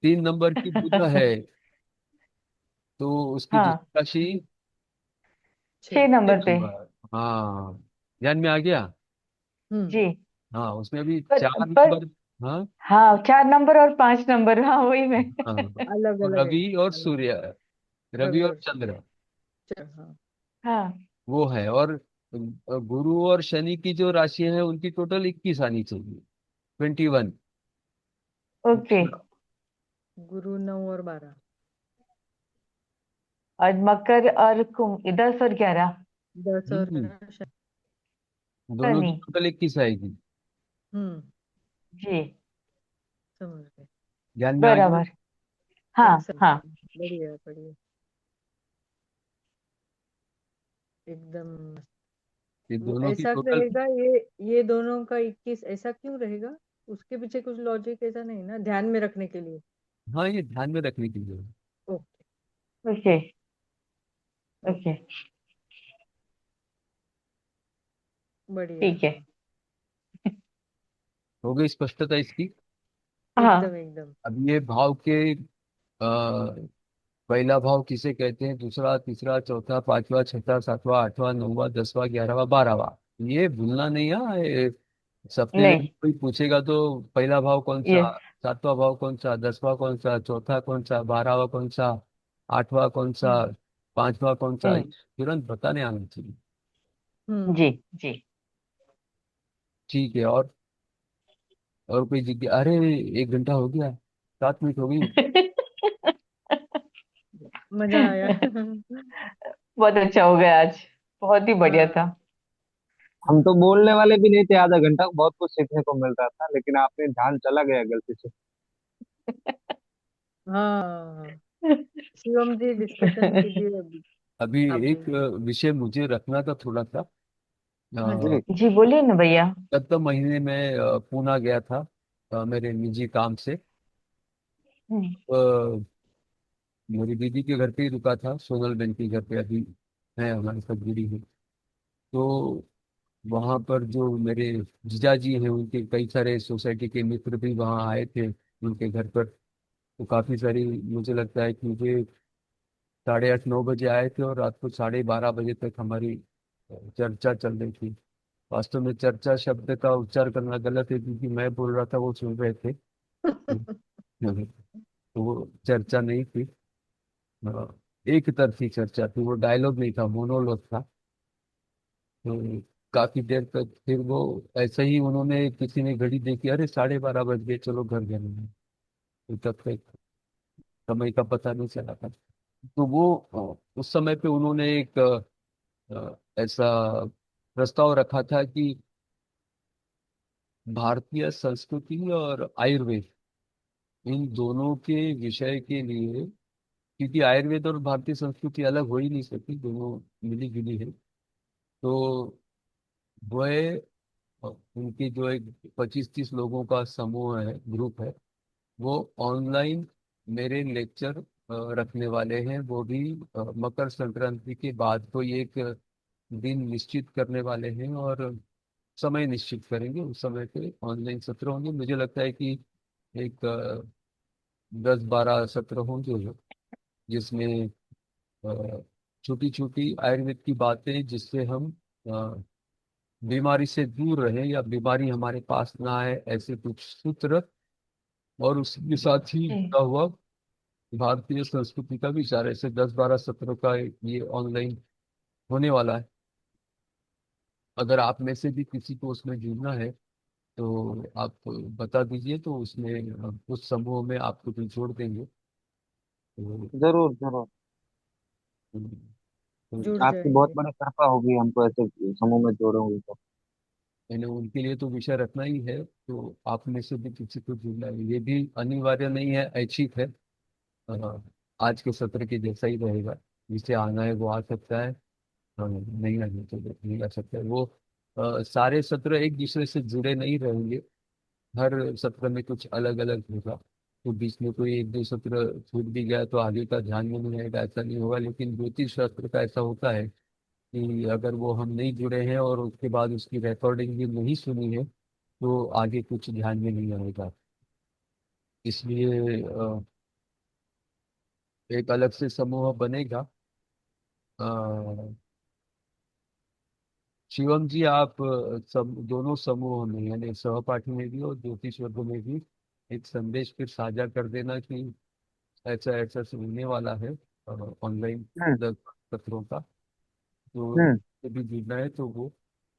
Speaker 2: 3 नंबर की बुध है, तो उसकी
Speaker 1: हाँ,
Speaker 2: दूसरी राशि
Speaker 3: 6।
Speaker 1: 6 नंबर पे।
Speaker 2: 6 नंबर। हाँ, ध्यान में आ गया।
Speaker 3: हम्म
Speaker 1: जी।
Speaker 2: हाँ, उसमें भी
Speaker 1: पर
Speaker 2: चार
Speaker 1: पर
Speaker 2: नंबर। हाँ,
Speaker 1: हाँ, 4 नंबर और 5 नंबर, हाँ वही में।
Speaker 2: हाँ,
Speaker 3: अलग
Speaker 2: तो
Speaker 3: अलग है।
Speaker 2: रवि और
Speaker 3: अलग।
Speaker 2: सूर्य, रवि
Speaker 3: रवि
Speaker 2: और
Speaker 3: और
Speaker 2: चंद्र
Speaker 3: हाँ।
Speaker 1: हाँ।
Speaker 2: वो है। और गुरु और शनि की जो राशि है उनकी टोटल 21 आनी चाहिए, 21।
Speaker 1: ओके।
Speaker 3: गुरु 9 और 12।
Speaker 1: और मकर और कुंभ 10 और 11।
Speaker 3: 10 और
Speaker 2: हम्म,
Speaker 3: 11
Speaker 2: दोनों की
Speaker 1: शनि।
Speaker 2: टोटल 21 आएगी।
Speaker 3: हम्म
Speaker 1: जी।
Speaker 3: समझ गए।
Speaker 2: ध्यान में आ गया।
Speaker 1: बराबर। हाँ
Speaker 3: समझ
Speaker 1: हाँ।
Speaker 3: गए। बढ़िया बढ़िया। एकदम मस्त।
Speaker 2: ये
Speaker 3: वो
Speaker 2: दोनों की
Speaker 3: ऐसा
Speaker 2: टोटल,
Speaker 3: रहेगा ये दोनों का 21 ऐसा क्यों रहेगा? उसके पीछे कुछ लॉजिक ऐसा नहीं ना, ध्यान में रखने के लिए?
Speaker 2: हाँ ये ध्यान में रखने के लिए।
Speaker 3: ओके।
Speaker 1: ओके। ओके।
Speaker 3: ओके। बढ़िया।
Speaker 1: ठीक है।
Speaker 2: हो गई स्पष्टता इसकी।
Speaker 1: हाँ।
Speaker 3: एकदम एकदम।
Speaker 2: अब ये भाव के पहला भाव किसे कहते हैं, दूसरा तीसरा चौथा पांचवा छठा सातवां आठवां नौवां 10वां 11वां 12वां, ये भूलना नहीं है। सपने में
Speaker 1: नहीं।
Speaker 2: कोई पूछेगा तो पहला भाव कौन सा,
Speaker 1: यस।
Speaker 2: सातवां भाव कौन सा, 10वां कौन सा, चौथा कौन सा, 12वां कौन सा, आठवां कौन सा,
Speaker 3: हम्म
Speaker 2: 5वां कौन सा, ये
Speaker 1: हम्म।
Speaker 2: तुरंत बताने आना चाहिए।
Speaker 3: हम्म।
Speaker 1: जी जी।
Speaker 2: ठीक है। और कोई जिज्ञासा? अरे, 1 घंटा हो गया, 7 मिनट हो गई।
Speaker 3: मजा आया।
Speaker 1: बहुत अच्छा हो गया आज, बहुत ही बढ़िया
Speaker 3: हाँ।
Speaker 1: था।
Speaker 4: हम तो बोलने वाले भी नहीं थे आधा घंटा, बहुत कुछ सीखने को मिल रहा था, लेकिन आपने ध्यान चला गया गलती से।
Speaker 3: हाँ, शिवम जी डिस्कशन कीजिए अभी।
Speaker 2: अभी
Speaker 3: आप
Speaker 2: एक
Speaker 3: बोलिए।
Speaker 2: विषय मुझे रखना था थोड़ा सा।
Speaker 3: हाँ जी।
Speaker 4: जी।
Speaker 1: जी बोलिए ना भैया।
Speaker 2: गत महीने में पूना गया था मेरे निजी काम से।
Speaker 1: हम्म,
Speaker 2: अ, मेरी दीदी के घर पे ही रुका था, सोनल बेन के घर पे अभी है, हमारे साथ जुड़ी है। तो वहाँ पर जो मेरे जीजाजी हैं, उनके कई सारे सोसाइटी के मित्र भी वहाँ आए थे उनके घर पर। तो काफ़ी सारी, मुझे लगता है कि मुझे 8:30 9 बजे आए थे और रात को 12:30 बजे तक हमारी चर्चा चल रही थी। वास्तव में चर्चा शब्द का उच्चार करना गलत है, क्योंकि मैं बोल रहा था, वो सुन रहे थे। तो वो चर्चा नहीं थी, अ, एक तरफी चर्चा थी, वो डायलॉग नहीं था, मोनोलॉग था। तो काफी देर तक फिर वो ऐसे ही, उन्होंने, किसी ने घड़ी देखी, अरे 12:30 बज गए, चलो घर जाना है। तो तब तक समय का पता नहीं चला था। तो वो उस समय पे उन्होंने एक ऐसा प्रस्ताव रखा था कि भारतीय संस्कृति और आयुर्वेद, इन दोनों के विषय के लिए, क्योंकि आयुर्वेद और भारतीय संस्कृति अलग हो ही नहीं सकती, दोनों मिली जुली है। तो वह उनकी जो एक 25 30 लोगों का समूह है, ग्रुप है, वो ऑनलाइन मेरे लेक्चर रखने वाले हैं। वो भी मकर संक्रांति के बाद कोई एक दिन निश्चित करने वाले हैं और समय निश्चित करेंगे। उस समय पे ऑनलाइन सत्र होंगे। मुझे लगता है कि एक 10 12 सत्र होंगे, जिसमें छोटी छोटी आयुर्वेद की बातें, जिससे हम अ, बीमारी से दूर रहें या बीमारी हमारे पास ना आए, ऐसे कुछ सूत्र। और उसके साथ ही
Speaker 1: जी
Speaker 2: जुड़ा हुआ भारतीय संस्कृति का विचार, ऐसे 10 12 सत्रों का ये ऑनलाइन होने वाला है। अगर आप में से भी किसी को उसमें जुड़ना है तो आप बता दीजिए, तो उसमें उस समूह में आपको भी जोड़ देंगे। तो,
Speaker 4: जरूर जरूर।
Speaker 2: तो
Speaker 3: जुड़
Speaker 4: आपकी बहुत
Speaker 3: जाएंगे।
Speaker 4: बड़ी कृपा होगी हमको ऐसे समूह में जोड़ोगे तो।
Speaker 2: मैंने उनके लिए तो विषय रखना ही है, तो आप में से भी किसी को जुड़ना है, ये भी अनिवार्य नहीं है, ऐच्छिक है। आज के सत्र के जैसा ही रहेगा। जिसे आना है वो आ सकता है, नहीं आना तो नहीं आ सकता है। वो सारे सत्र एक दूसरे से जुड़े नहीं रहेंगे। हर सत्र में कुछ अलग अलग होगा। तो बीच में कोई एक दो सत्र छूट भी गया तो आगे का ध्यान में नहीं आएगा, ऐसा नहीं होगा। लेकिन ज्योतिष शास्त्र का ऐसा होता है कि अगर वो हम नहीं जुड़े हैं और उसके बाद उसकी रिकॉर्डिंग भी नहीं सुनी है, तो आगे कुछ ध्यान में नहीं आएगा। इसलिए एक अलग से समूह बनेगा। अ, शिवम जी, आप सब दोनों समूह में, यानी सहपाठी में भी और ज्योतिष वर्ग में भी, एक संदेश फिर साझा कर देना कि ऐसा ऐसा सुनने वाला है ऑनलाइन
Speaker 4: हम्म।
Speaker 2: सत्रों का। तो
Speaker 4: हम्म।
Speaker 2: यदि जुड़ना है तो वो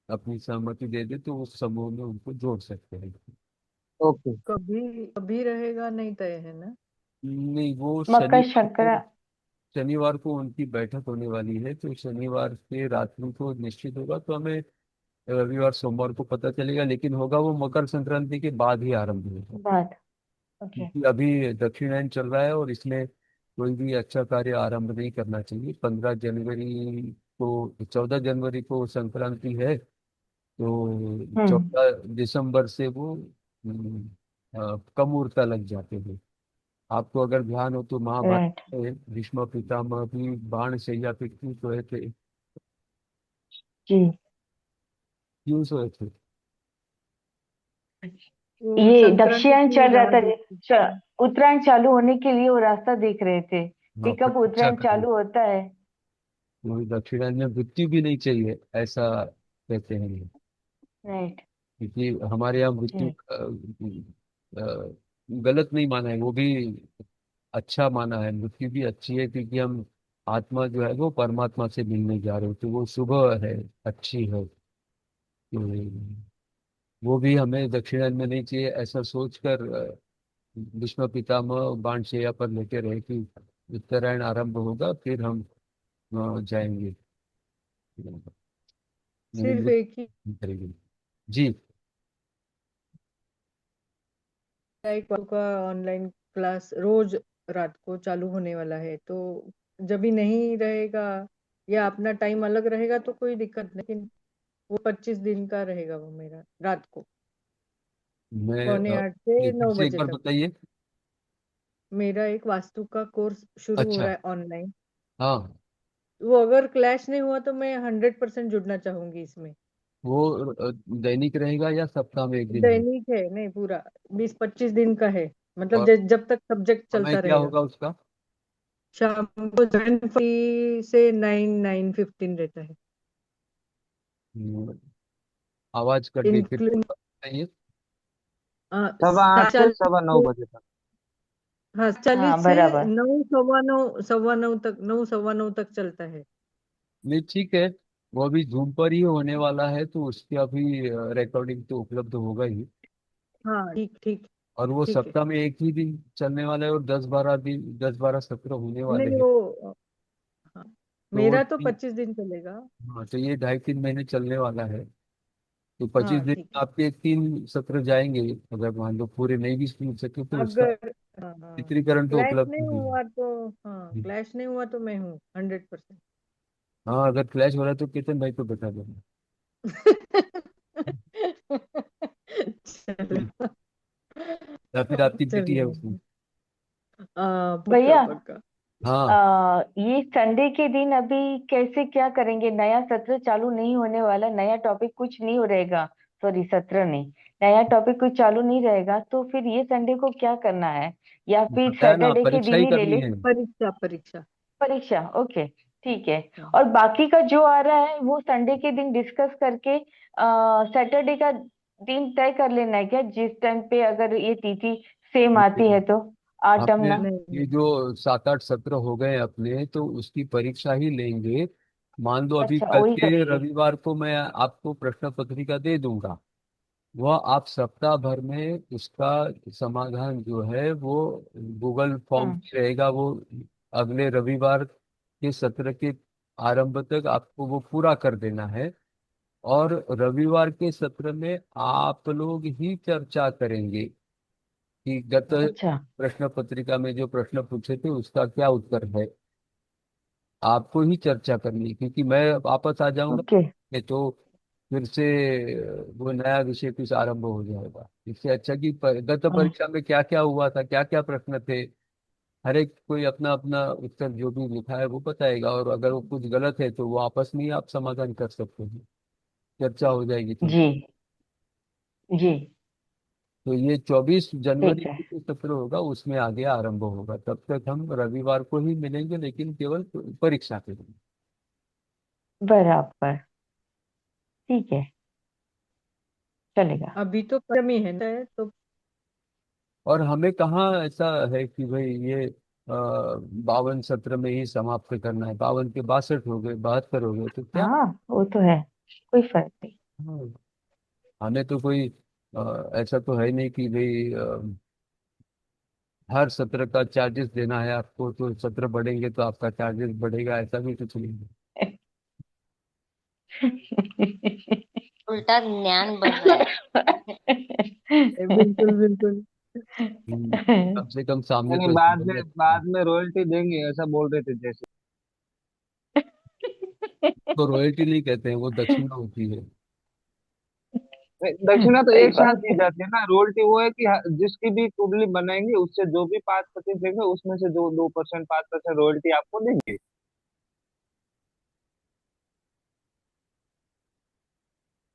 Speaker 2: अपनी सहमति दे दे, तो उस समूह में उनको जोड़ सकते हैं।
Speaker 4: ओके।
Speaker 3: कभी कभी रहेगा नहीं तय है ना?
Speaker 2: नहीं, वो
Speaker 1: मकर
Speaker 2: शनिवार को,
Speaker 1: संक्रांति।
Speaker 2: शनिवार को उनकी बैठक होने वाली है। तो शनिवार के रात्रि को निश्चित होगा, तो हमें रविवार सोमवार को पता चलेगा। लेकिन होगा वो मकर संक्रांति के बाद ही आरंभ होगा,
Speaker 1: बात। ओके।
Speaker 2: क्योंकि अभी दक्षिणायन चल रहा है और इसमें कोई भी अच्छा कार्य आरंभ नहीं करना चाहिए। 15 जनवरी को, 14 जनवरी को संक्रांति है। तो
Speaker 1: हम्म।
Speaker 2: 14 दिसंबर से वो कम ऊर्जा लग जाते हैं। आपको अगर ध्यान हो तो महाभारत
Speaker 1: राइट।
Speaker 2: में भीष्म पितामह भी बाण शैया पे क्यों सोए थे?
Speaker 1: जी।
Speaker 2: क्यों सोए थे?
Speaker 3: वो
Speaker 1: ये
Speaker 3: संक्रांति
Speaker 1: दक्षिणायन
Speaker 3: की
Speaker 1: चल रहा
Speaker 3: राह
Speaker 1: था
Speaker 3: देखते थे।
Speaker 1: उत्तरायण चालू होने के लिए वो रास्ता देख रहे थे कि कब
Speaker 2: प्रतीक्षा
Speaker 1: उत्तरायण
Speaker 2: करें।
Speaker 1: चालू होता है।
Speaker 2: वही, दक्षिणायन में मृत्यु भी नहीं चाहिए, ऐसा कहते हैं ये।
Speaker 1: राइट।
Speaker 2: क्योंकि हमारे यहाँ मृत्यु
Speaker 1: जी।
Speaker 2: गलत नहीं माना है, वो भी अच्छा माना है। मृत्यु भी अच्छी है, क्योंकि हम आत्मा जो है वो परमात्मा से मिलने जा रही है, तो वो सुबह है, अच्छी है। तो वो भी हमें दक्षिणायन में नहीं चाहिए, ऐसा सोचकर भीष्म पितामह बाणशैया पर लेटे रहे कि उत्तरायण आरंभ होगा फिर हम जाएंगे, यानी
Speaker 3: सिर्फ
Speaker 2: युद्ध
Speaker 3: एक ही
Speaker 2: करेंगे। जी।
Speaker 3: एक का ऑनलाइन क्लास रोज रात को चालू होने वाला है, तो जब भी नहीं रहेगा या अपना टाइम अलग रहेगा तो कोई दिक्कत नहीं, लेकिन वो 25 दिन का रहेगा वो मेरा रात को
Speaker 2: मैं
Speaker 3: 7:45 से
Speaker 2: फिर
Speaker 3: नौ
Speaker 2: से एक
Speaker 3: बजे
Speaker 2: बार
Speaker 3: तक
Speaker 2: बताइए।
Speaker 3: मेरा एक वास्तु का कोर्स शुरू हो
Speaker 2: अच्छा।
Speaker 3: रहा है ऑनलाइन।
Speaker 2: हाँ,
Speaker 3: वो अगर क्लैश नहीं हुआ तो मैं 100% जुड़ना चाहूंगी इसमें।
Speaker 2: वो दैनिक रहेगा या सप्ताह में एक दिन है?
Speaker 3: दैनिक है, नहीं पूरा 20-25 दिन का है, मतलब
Speaker 2: और
Speaker 3: जब तक सब्जेक्ट
Speaker 2: समय
Speaker 3: चलता
Speaker 2: क्या
Speaker 3: रहेगा।
Speaker 2: होगा उसका?
Speaker 3: शाम को 7:50 से 9-9:15 रहता है।
Speaker 2: हम्म, आवाज कट गई, फिर
Speaker 3: इंक्लूड
Speaker 2: बताइए।
Speaker 4: 8:15 से 9:15
Speaker 3: 40
Speaker 4: बजे तक।
Speaker 3: हाँ
Speaker 1: हाँ
Speaker 3: 40 से
Speaker 1: बराबर।
Speaker 3: 9, 9:15 तक, 9, 9:15 तक चलता है।
Speaker 2: नहीं, ठीक है। वो अभी जूम पर ही होने वाला है, तो उसकी अभी रिकॉर्डिंग तो उपलब्ध होगा ही।
Speaker 3: हाँ ठीक ठीक।
Speaker 2: और वो
Speaker 3: ठीक है।
Speaker 2: सप्ताह में एक ही दिन चलने वाला है, और 10-12 दिन, 10-12 सत्र होने वाले
Speaker 3: नहीं
Speaker 2: हैं।
Speaker 3: वो हाँ
Speaker 2: तो
Speaker 3: मेरा तो 25 दिन चलेगा।
Speaker 2: हाँ, तो ये 2.5-3 महीने चलने वाला है। तो 25 दिन
Speaker 3: ठीक है।
Speaker 2: आपके 3 सत्र जाएंगे। अगर मान लो पूरे नहीं भी सुन सके तो उसका
Speaker 3: अगर हाँ हाँ
Speaker 2: चित्रीकरण तो
Speaker 3: क्लैश
Speaker 2: उपलब्ध
Speaker 3: नहीं
Speaker 2: ही
Speaker 3: हुआ तो हाँ
Speaker 2: है।
Speaker 3: क्लैश नहीं हुआ तो मैं हूँ 100%।
Speaker 2: हाँ, अगर क्लैश हो रहा है तो केतन भाई को बता देना।
Speaker 3: चलो।
Speaker 2: या फिर आपकी बेटी है उसमें?
Speaker 3: चलो पक्का
Speaker 1: भैया,
Speaker 3: पक्का।
Speaker 2: हाँ।
Speaker 1: ये संडे के दिन अभी कैसे क्या करेंगे? नया सत्र चालू नहीं होने वाला, नया टॉपिक कुछ नहीं हो रहेगा। सॉरी, सत्र नहीं, नया टॉपिक कुछ चालू नहीं रहेगा, तो फिर ये संडे को क्या करना है? या फिर
Speaker 2: बताया ना,
Speaker 1: सैटरडे के
Speaker 2: परीक्षा
Speaker 1: दिन
Speaker 2: ही
Speaker 1: ही ले
Speaker 2: करनी
Speaker 1: ले?
Speaker 2: है।
Speaker 3: परीक्षा परीक्षा।
Speaker 1: परीक्षा, ओके, ठीक है।
Speaker 3: हाँ
Speaker 1: और बाकी का जो आ रहा है वो संडे के दिन डिस्कस करके सैटरडे का दिन तय कर लेना है क्या, जिस टाइम पे अगर ये तिथि सेम आती है तो? आठम
Speaker 2: आपने
Speaker 1: ना?
Speaker 3: नहीं
Speaker 2: ये
Speaker 3: नहीं।
Speaker 2: जो 7-8 सत्र हो गए अपने, तो उसकी परीक्षा ही लेंगे। मान लो अभी
Speaker 1: अच्छा,
Speaker 2: कल
Speaker 1: वही
Speaker 2: के
Speaker 1: करेंगे।
Speaker 2: रविवार को मैं आपको प्रश्न पत्रिका दे दूंगा। वह आप सप्ताह भर में उसका समाधान जो है वो गूगल फॉर्म
Speaker 1: हम्म।
Speaker 2: पे रहेगा। वो अगले रविवार के सत्र के आरंभ तक आपको वो पूरा कर देना है। और रविवार के सत्र में आप लोग ही चर्चा करेंगे कि गत
Speaker 1: अच्छा।
Speaker 2: प्रश्न पत्रिका में जो प्रश्न पूछे थे उसका क्या उत्तर है। आपको ही चर्चा करनी है, क्योंकि मैं वापस आ जाऊंगा
Speaker 1: ओके।
Speaker 2: ये तो फिर से वो नया विषय कुछ आरंभ हो जाएगा। इससे अच्छा कि गत परीक्षा में क्या क्या हुआ था, क्या क्या प्रश्न थे, हर एक कोई अपना अपना उत्तर जो भी लिखा है वो बताएगा, और अगर वो कुछ गलत है तो वो आपस में ही आप समाधान कर सकते हैं। चर्चा हो जाएगी थोड़ी।
Speaker 1: जी। जी।
Speaker 2: तो ये 24 जनवरी
Speaker 1: ठीक है।
Speaker 2: को जो सत्र होगा उसमें आगे आरंभ होगा। तब तक हम रविवार को ही मिलेंगे, लेकिन केवल परीक्षा के लिए।
Speaker 1: बराबर। ठीक है, चलेगा।
Speaker 3: अभी तो कमी है ना, तो
Speaker 2: और हमें कहाँ ऐसा है कि भाई ये 52 सत्र में ही समाप्त करना है। 52 के 62 हो गए, 72 हो गए, तो क्या?
Speaker 1: हाँ, वो तो है, कोई फर्क नहीं।
Speaker 2: हाँ, हमें तो कोई ऐसा तो है नहीं कि भाई हर सत्र का चार्जेस देना है आपको, तो सत्र बढ़ेंगे तो आपका चार्जेस बढ़ेगा, ऐसा भी कुछ नहीं है।
Speaker 5: उल्टा ज्ञान बढ़ रहा है।
Speaker 3: बिल्कुल बिल्कुल।
Speaker 2: कम से कम सामने
Speaker 4: यानी
Speaker 2: तो
Speaker 4: बाद में रॉयल्टी देंगे ऐसा बोल रहे थे जैसे।
Speaker 2: तो रॉयल्टी नहीं कहते हैं, वो दक्षिणा होती है।
Speaker 4: नहीं, दक्षिणा तो
Speaker 1: सही
Speaker 4: एक साथ
Speaker 1: बात
Speaker 4: दी
Speaker 1: है।
Speaker 4: जाती है ना। रोयल्टी वो है कि जिसकी भी कुंडली बनाएंगे उससे जो भी 5% देंगे उसमें से 2% 5% रॉयल्टी आपको देंगे।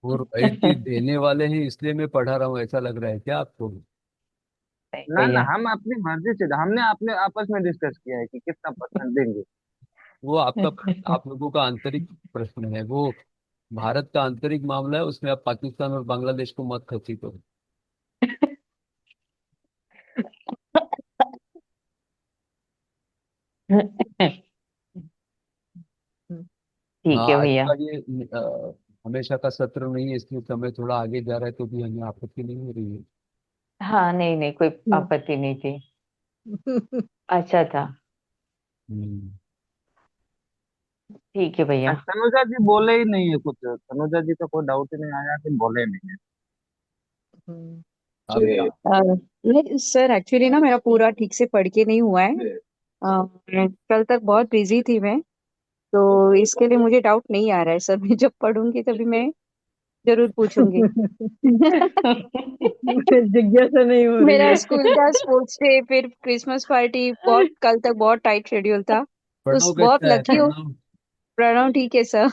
Speaker 2: वो रॉयल्टी देने वाले हैं, इसलिए मैं पढ़ा रहा हूँ, ऐसा लग रहा है क्या आपको?
Speaker 1: नहीं
Speaker 4: ना ना,
Speaker 1: भैया।
Speaker 4: हम अपनी मर्जी से, हमने अपने आपस में डिस्कस किया है कि कितना परसेंट देंगे।
Speaker 2: वो आपका आप लोगों का आंतरिक प्रश्न है वो। भारत का आंतरिक मामला है, उसमें आप पाकिस्तान और बांग्लादेश को मत खसी करो।
Speaker 1: ठीक
Speaker 2: हाँ,
Speaker 1: है
Speaker 2: आज
Speaker 1: भैया।
Speaker 2: का ये हमेशा का सत्र नहीं है, इसलिए समय थोड़ा आगे जा रहा है, तो भी हमें आपत्ति नहीं हो रही है।
Speaker 1: हाँ, नहीं नहीं, कोई
Speaker 3: हम्म।
Speaker 1: आपत्ति नहीं थी। अच्छा था।
Speaker 2: हम्म।
Speaker 1: ठीक है भैया।
Speaker 4: तनुजा जी बोले ही नहीं है कुछ, तनुजा जी का कोई डाउट ही नहीं आया कि बोले नहीं है।
Speaker 3: हम्म।
Speaker 2: आप क्या?
Speaker 6: नहीं सर, एक्चुअली ना मेरा पूरा ठीक से पढ़ के नहीं हुआ है। कल तक बहुत बिजी थी मैं, तो इसके लिए मुझे डाउट नहीं आ रहा है सर। मैं जब पढ़ूंगी तभी मैं जरूर पूछूंगी।
Speaker 3: जिज्ञासा नहीं हो रही
Speaker 6: मेरा
Speaker 3: है।
Speaker 6: स्कूल का स्पोर्ट्स डे, फिर क्रिसमस पार्टी, बहुत कल तक बहुत टाइट शेड्यूल था।
Speaker 2: प्रणव
Speaker 6: उस बहुत
Speaker 2: कैसा है?
Speaker 6: लकी हूँ।
Speaker 2: प्रणव
Speaker 6: प्रणव ठीक है सर।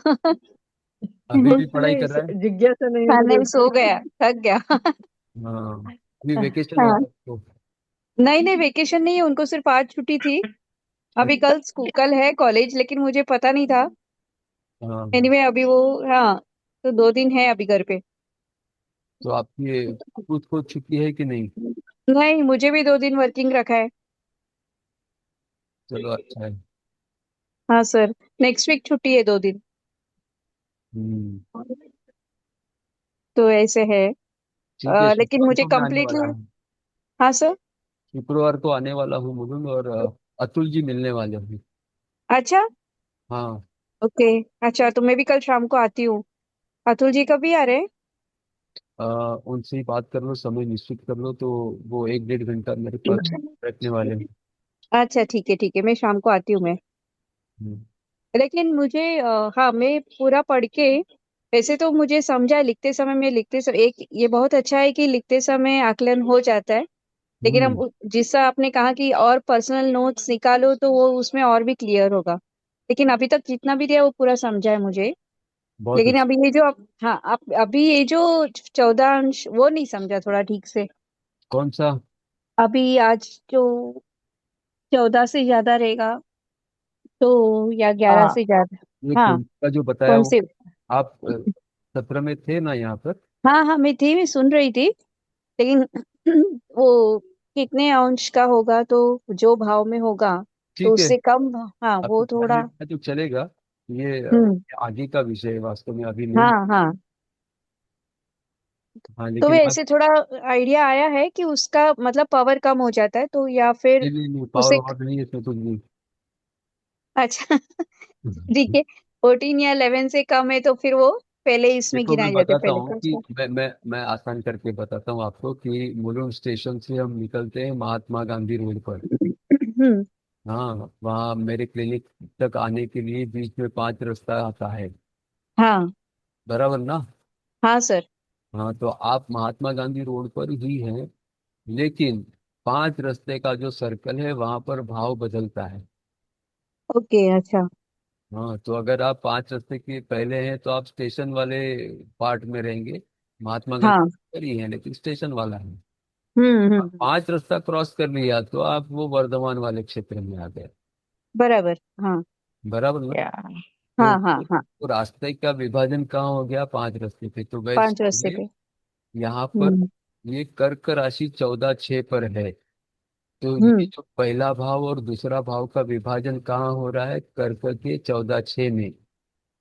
Speaker 2: अभी भी पढ़ाई
Speaker 3: इसलिए
Speaker 2: कर रहा है?
Speaker 3: जिज्ञासा नहीं
Speaker 6: हाँ,
Speaker 3: हो रही
Speaker 6: नहीं सो
Speaker 3: होगी।
Speaker 6: गया, थक गया।
Speaker 2: हाँ, अभी वेकेशन
Speaker 6: हाँ,
Speaker 2: होगा तो।
Speaker 6: नहीं नहीं, वेकेशन नहीं है, उनको सिर्फ आज छुट्टी थी। अभी कल स्कूल, कल है कॉलेज, लेकिन मुझे पता नहीं था।
Speaker 2: हाँ,
Speaker 6: एनीवे अभी वो, हाँ, तो 2 दिन है अभी घर पे।
Speaker 2: तो आपकी खुद को छुट्टी है कि नहीं?
Speaker 6: नहीं, मुझे भी 2 दिन वर्किंग रखा है।
Speaker 2: चलो, अच्छा है।
Speaker 6: हाँ सर, नेक्स्ट वीक छुट्टी है 2 दिन।
Speaker 2: हम्म।
Speaker 6: तो ऐसे है।
Speaker 2: ठीक है,
Speaker 6: लेकिन
Speaker 2: शुक्रवार
Speaker 6: मुझे
Speaker 2: को मैं आने
Speaker 6: कंप्लीटली।
Speaker 2: वाला हूँ।
Speaker 6: हाँ सर।
Speaker 2: शुक्रवार को आने वाला हूँ मुलुंड, और अतुल जी मिलने वाले हैं।
Speaker 6: अच्छा।
Speaker 2: हाँ।
Speaker 6: ओके। अच्छा, तो मैं भी कल शाम को आती हूँ। अतुल जी कभी आ रहे हैं?
Speaker 2: उनसे ही बात कर लो, समय निश्चित कर लो, तो वो 1-1.5 घंटा मेरे पास रखने वाले हैं।
Speaker 6: अच्छा, ठीक है, मैं शाम को आती हूँ मैं।
Speaker 2: हम्म।
Speaker 6: लेकिन मुझे हाँ, मैं पूरा पढ़ के, वैसे तो मुझे समझा है लिखते समय, में लिखते समय एक ये बहुत अच्छा है कि लिखते समय आकलन हो जाता है। लेकिन
Speaker 2: हम्म,
Speaker 6: हम जिससा आपने कहा कि और पर्सनल नोट्स निकालो तो वो उसमें और भी क्लियर होगा। लेकिन अभी तक जितना भी दिया वो पूरा समझा है मुझे।
Speaker 2: बहुत
Speaker 6: लेकिन
Speaker 2: अच्छा।
Speaker 6: अभी ये जो आप, हाँ, आप अभी ये जो 14 अंश वो नहीं समझा थोड़ा ठीक से।
Speaker 2: कौन सा?
Speaker 6: अभी आज जो 14 से ज्यादा रहेगा, तो या 11
Speaker 1: हाँ
Speaker 6: से ज्यादा।
Speaker 2: ये
Speaker 6: हाँ,
Speaker 2: कुंज का जो बताया
Speaker 6: कौन
Speaker 2: वो,
Speaker 6: से?
Speaker 2: आप सत्र में थे ना यहाँ पर?
Speaker 6: हाँ हाँ, मैं सुन रही थी। लेकिन वो कितने अंश का होगा, तो जो भाव में होगा तो
Speaker 2: ठीक है,
Speaker 6: उससे कम, हाँ
Speaker 2: आपको
Speaker 6: वो
Speaker 2: पढ़ने
Speaker 6: थोड़ा।
Speaker 2: में तो चलेगा। ये
Speaker 6: हम्म।
Speaker 2: आगे का विषय है, वास्तव में अभी नहीं।
Speaker 6: हाँ हाँ।
Speaker 2: हाँ,
Speaker 6: तो
Speaker 2: लेकिन आप।
Speaker 6: वैसे थोड़ा आइडिया आया है कि उसका मतलब पावर कम हो जाता है, तो या फिर
Speaker 2: नहीं नहीं नहीं, पावर
Speaker 6: उसे।
Speaker 2: वावर नहीं है इसमें कुछ भी।
Speaker 6: अच्छा। ठीक है। 14 या 11 से कम है तो फिर वो पहले इसमें
Speaker 2: देखो,
Speaker 6: गिना
Speaker 2: मैं
Speaker 6: जाता है,
Speaker 2: बताता
Speaker 6: पहले
Speaker 2: हूँ कि
Speaker 6: का।
Speaker 2: मैं आसान करके बताता हूँ आपको कि मुलुंड स्टेशन से हम निकलते हैं महात्मा गांधी रोड पर।
Speaker 6: हम्म।
Speaker 2: हाँ, वहाँ मेरे क्लिनिक तक आने के लिए बीच में 5 रास्ता आता है,
Speaker 6: हाँ
Speaker 2: बराबर ना?
Speaker 6: हाँ सर।
Speaker 2: हाँ, तो आप महात्मा गांधी रोड पर ही हैं, लेकिन 5 रास्ते का जो सर्कल है वहां पर भाव बदलता है।
Speaker 6: ओके, अच्छा।
Speaker 2: हाँ, तो अगर आप 5 रास्ते के पहले हैं तो आप स्टेशन वाले पार्ट में रहेंगे। महात्मा गांधी
Speaker 6: हाँ।
Speaker 2: पर ही है, लेकिन स्टेशन वाला है। आप
Speaker 6: हम्म।
Speaker 2: 5 रास्ता क्रॉस कर लिया तो आप वो वर्धमान वाले क्षेत्र में आ गए।
Speaker 6: बराबर। हाँ
Speaker 2: बराबर ना?
Speaker 1: या
Speaker 2: तो
Speaker 6: हाँ हाँ हाँ।
Speaker 2: वो रास्ते का विभाजन कहाँ हो गया? 5 रास्ते पे। तो
Speaker 6: 5 रास्ते
Speaker 2: वैसे
Speaker 6: पे।
Speaker 2: यहाँ पर
Speaker 6: हम्म।
Speaker 2: ये कर्क राशि 14/6 पर है। तो ये
Speaker 6: हम्म।
Speaker 2: जो पहला भाव और दूसरा भाव का विभाजन कहाँ हो रहा है? कर्क के 14/6 में।